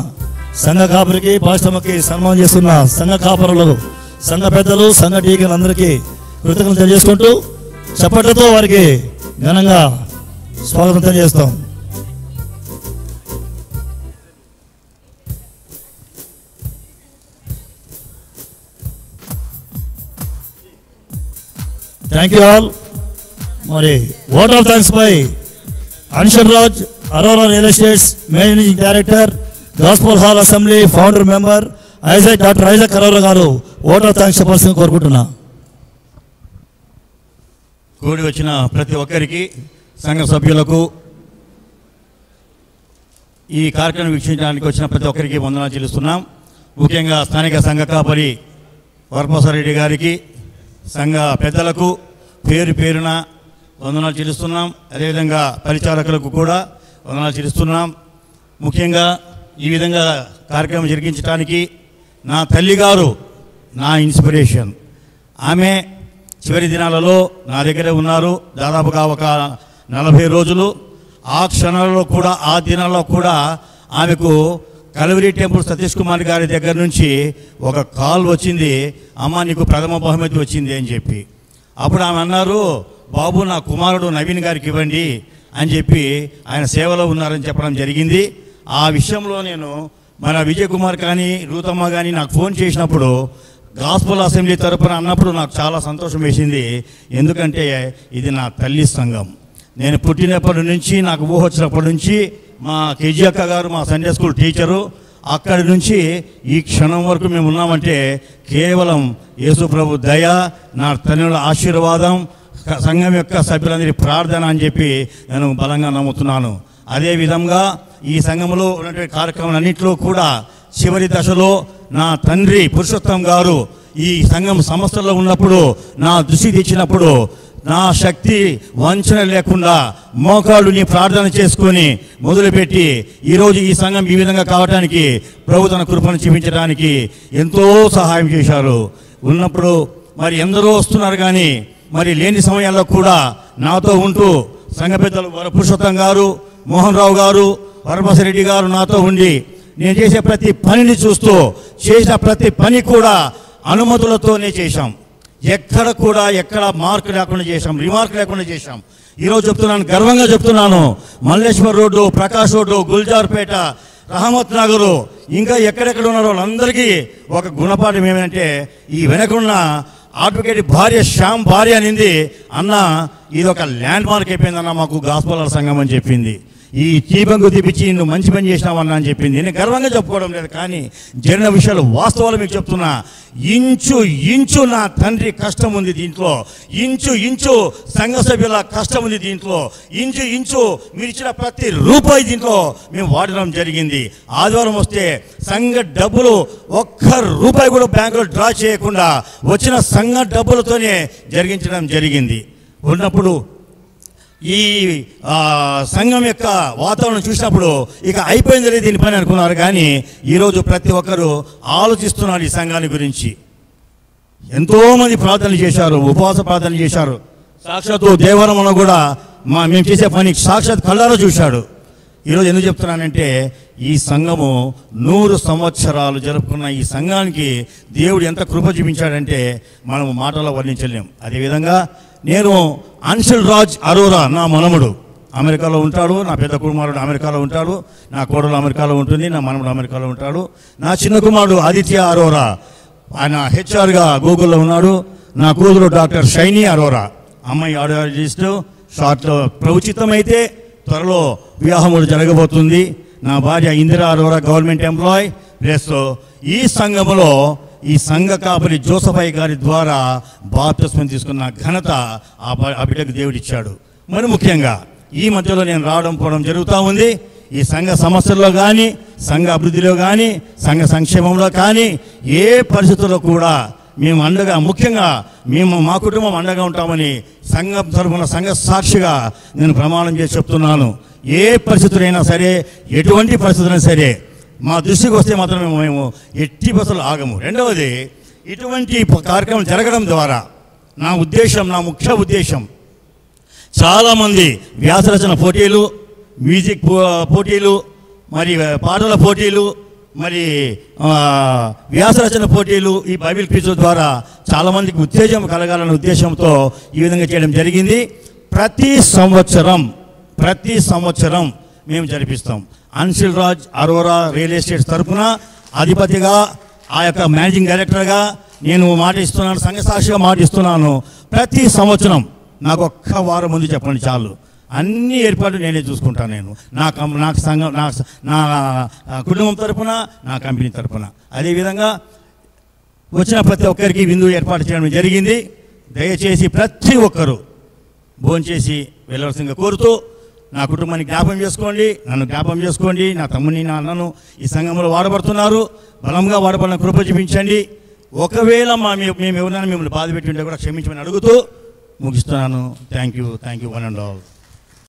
Speaker 7: సంఘ కాపరికి పాస్టమ్మకి సన్మానం చేస్తున్న సంఘ కాపరులకు, సంఘ పెద్దలు, సంఘ డీకెన్ అందరికీ కృతజ్ఞతలు తెలియజేసుకుంటూ చప్పట్లతో వారికి ఘనంగా స్వాగతం తెలియజేస్తాం. Thank you all. మరి ఓట్ ఆఫ్ థ్యాంక్స్ బై అన్షన్ Raj, Arora real estates managing director, gospel hall assembly founder member doctor Isaac Arora గారు ఓట్ ఆఫ్ థ్యాంక్స్ చెప్పాల్సింది కోరుకుంటున్నా.
Speaker 16: కూడి వచ్చిన ప్రతి ఒక్కరికి, సంఘ సభ్యులకు, ఈ కార్యక్రమం వీక్షించడానికి వచ్చిన ప్రతి ఒక్కరికి వందనాలు చెల్లిస్తున్నాం. ముఖ్యంగా స్థానిక సంఘ కాపరి వరప్రసాద్ రెడ్డి గారికి, సంఘ పెద్దలకు పేరు పేరున వందనాలు చెల్లిస్తున్నాం. అదేవిధంగా పరిచారకులకు కూడా వందనాలు చెల్లిస్తున్నాం. ముఖ్యంగా ఈ విధంగా కార్యక్రమం జరిగించడానికి నా తల్లిగారు నా ఇన్స్పిరేషన్. ఆమె చివరి దినాలలో నా దగ్గరే ఉన్నారు, దాదాపుగా ఒక 40 రోజులు. ఆ క్షణాలలో కూడా, ఆ దినాల్లో కూడా ఆమెకు కలవరి టెంపుల్ సతీష్ కుమార్ గారి దగ్గర నుంచి ఒక కాల్ వచ్చింది, అమ్మ నీకు ప్రథమ బహుమతి వచ్చింది అని చెప్పి. అప్పుడు ఆమె అన్నారు, బాబు నా కుమారుడు నవీన్ గారికి ఇవ్వండి అని చెప్పి ఆయన సేవలో ఉన్నారని చెప్పడం జరిగింది. ఆ విషయంలో నేను మన విజయ్ కుమార్ కానీ రూతమ్మ కానీ నాకు ఫోన్ చేసినప్పుడు గాస్పల్ అసెంబ్లీ తరపున అన్నప్పుడు నాకు చాలా సంతోషం వేసింది. ఎందుకంటే ఇది నా తల్లి సంఘం. నేను పుట్టినప్పటి నుంచి, నాకు ఊహ వచ్చినప్పటి నుంచి మా కేజీ అక్క గారు మా సండే స్కూల్ టీచరు, అక్కడి నుంచి ఈ క్షణం వరకు మేము ఉన్నామంటే కేవలం యేసు ప్రభు దయ, నా తల్లిల ఆశీర్వాదం, సంఘం యొక్క సభ్యులందరి ప్రార్థన అని చెప్పి నేను బలంగా నమ్ముతున్నాను. అదేవిధంగా ఈ సంఘంలో ఉన్నటువంటి కార్యక్రమాలన్నింటిలో కూడా చివరి దశలో నా తండ్రి పురుషోత్తం గారు ఈ సంఘం సంస్థలో ఉన్నప్పుడు నా దృష్టి తెచ్చినప్పుడు నా శక్తి వంచన లేకుండా మోకాళ్ళుని ప్రార్థన చేసుకొని మొదలుపెట్టి ఈరోజు ఈ సంఘం ఈ విధంగా కావడానికి ప్రభు తన కృపను చూపించడానికి ఎంతో సహాయం చేశారు. ఉన్నప్పుడు మరి ఎందరో వస్తున్నారు కానీ మరి లేని సమయాల్లో కూడా నాతో ఉంటూ సంఘ పెద్దలు పురుషోత్తం గారు, మోహన్ రావు గారు, వరప్రసాద్ రెడ్డి గారు నాతో ఉండి నేను చేసే ప్రతి పనిని చూస్తూ, చేసిన ప్రతి పని కూడా అనుమతులతోనే చేశాం. ఎక్కడ మార్క్ లేకుండా చేశాం, రిమార్క్ లేకుండా చేశాం. ఈరోజు చెప్తున్నాను, గర్వంగా చెప్తున్నాను, మల్లేశ్వర్ రోడ్డు, ప్రకాష్ రోడ్డు, గుల్జార్పేట, రహమత్ నగరు, ఇంకా ఎక్కడెక్కడ ఉన్నారో వాళ్ళందరికీ ఒక గుణపాఠం ఏమంటే, ఈ వెనకున్న అడ్వకేట్ భార్య శ్యామ్ భార్య అనింది, అన్న ఇది ఒక ల్యాండ్ మార్క్ అయిపోయిందన్న మాకు గాస్పల్ సంఘం అని చెప్పింది. ఈ చీపంగు తీపిచ్చి నువ్వు మంచి పని చేసినావన్నా అని చెప్పింది. నేను గర్వంగా చెప్పుకోవడం లేదు, కానీ జరిగిన విషయాలు వాస్తవాలు మీకు చెప్తున్నా. ఇంచు ఇంచు నా తండ్రి కష్టం ఉంది దీంట్లో, ఇంచు ఇంచు సంఘ సభ్యుల కష్టం ఉంది దీంట్లో, ఇంచు ఇంచు మీరు ఇచ్చిన ప్రతి రూపాయి దీంట్లో మేము వాడడం జరిగింది. ఆదివారం వస్తే సంఘ డబ్బులు ఒక్క రూపాయి కూడా బ్యాంకులో డ్రా చేయకుండా వచ్చిన సంఘ డబ్బులతోనే జరిగించడం జరిగింది. ఉన్నప్పుడు ఈ సంఘం యొక్క వాతావరణం చూసినప్పుడు ఇక అయిపోయింది దీని పని అనుకున్నారు, కానీ ఈరోజు ప్రతి ఒక్కరూ ఆలోచిస్తున్నారు ఈ సంఘాన్ని గురించి. ఎంతోమంది ప్రార్థనలు చేశారు, ఉపవాస ప్రార్థనలు చేశారు. సాక్షాత్తు దేవరమను కూడా మేము చేసే పని సాక్షాత్ కళ్ళారా చూశాడు. ఈరోజు ఎందుకు చెప్తున్నానంటే ఈ సంఘము 100 సంవత్సరాలు జరుపుకున్న ఈ సంఘానికి దేవుడు ఎంత కృప చూపించాడంటే మనం మాటల్లో వర్ణించలేం. అదేవిధంగా నేను అన్షుల్ రాజ్ అరోరా నా మనముడు అమెరికాలో ఉంటాడు, నా పెద్ద కుమారుడు అమెరికాలో ఉంటాడు, నా కోడలు అమెరికాలో ఉంటుంది, నా మనముడు అమెరికాలో ఉంటాడు. నా చిన్న కుమారుడు ఆదిత్య అరోరా ఆయన హెచ్ఆర్గా గూగుల్లో ఉన్నాడు. నా కూతురు డాక్టర్ షైనీ అరోరా అమ్మాయి ఆడియాలజిస్ట్. షార్ట్లో ప్రభుచితమైతే త్వరలో వివాహములు జరగబోతుంది. నా భార్య Indira Arora government employee. Plus ఈ సంఘములో ఈ సంఘ కాపరి జోసఫయ్య గారి ద్వారా బాప్తిస్మం తీసుకున్న ఘనత ఆ బిడ్డకు దేవుడిచ్చాడు. మరి ముఖ్యంగా ఈ మధ్యలో నేను రావడం పోవడం జరుగుతూ ఉంది. ఈ సంఘ సమస్యల్లో కానీ, సంఘ అభివృద్ధిలో కానీ, సంఘ సంక్షేమంలో కానీ ఏ పరిస్థితుల్లో కూడా మేము అండగా, ముఖ్యంగా మేము మా కుటుంబం అండగా ఉంటామని సంఘం తరఫున సంఘ సాక్షిగా నేను ప్రమాణం చేసి చెప్తున్నాను. ఏ పరిస్థితులైనా సరే, ఎటువంటి పరిస్థితులైనా సరే మా దృష్టికి వస్తే మాత్రం మేము ఎట్టి బస్సులు ఆగము. రెండవది, ఇటువంటి కార్యక్రమం జరగడం ద్వారా నా ఉద్దేశం, నా ముఖ్య ఉద్దేశం, చాలామంది వ్యాసరచన పోటీలు, మ్యూజిక్ పోటీలు, మరి పాటల పోటీలు, మరి వ్యాసరచన పోటీలు, ఈ బైబిల్ క్విజ్ ద్వారా చాలామందికి ఉత్తేజం కలగాలనే ఉద్దేశంతో ఈ విధంగా చేయడం జరిగింది. ప్రతి సంవత్సరం మేము జరిపిస్తాం. అన్షుల్ రాజ్ అరోరా రియల్ ఎస్టేట్స్ తరఫున అధిపతిగా, ఆ యొక్క మేనేజింగ్ డైరెక్టర్గా నేను మాట ఇస్తున్నాను, సంఘ సాక్షిగా మాట ఇస్తున్నాను. ప్రతి సంవత్సరం నాకు ఒక్క వారం ముందు చెప్పండి చాలు, అన్ని ఏర్పాట్లు నేనే చూసుకుంటాను. నేను నాకు సంఘం, నా కుటుంబం తరఫున, నా కంపెనీ తరఫున. అదేవిధంగా వచ్చిన ప్రతి ఒక్కరికి విందు ఏర్పాటు చేయడం జరిగింది. దయచేసి ప్రతి ఒక్కరూ భోంచేసి వెళ్ళవలసిందిగా కోరుతూ నా కుటుంబాన్ని జ్ఞాపకం చేసుకోండి, నన్ను జ్ఞాపకం చేసుకోండి. నా తమ్ముని, నా అన్నను ఈ సంఘంలో వాడబడుతున్నారు, బలంగా వాడబడిన కృప చూపించండి. ఒకవేళ మేము ఎవరైనా మిమ్మల్ని బాధ పెట్టి ఉంటే కూడా క్షమించమని అడుగుతూ ముగిస్తున్నాను. Thank you one and all.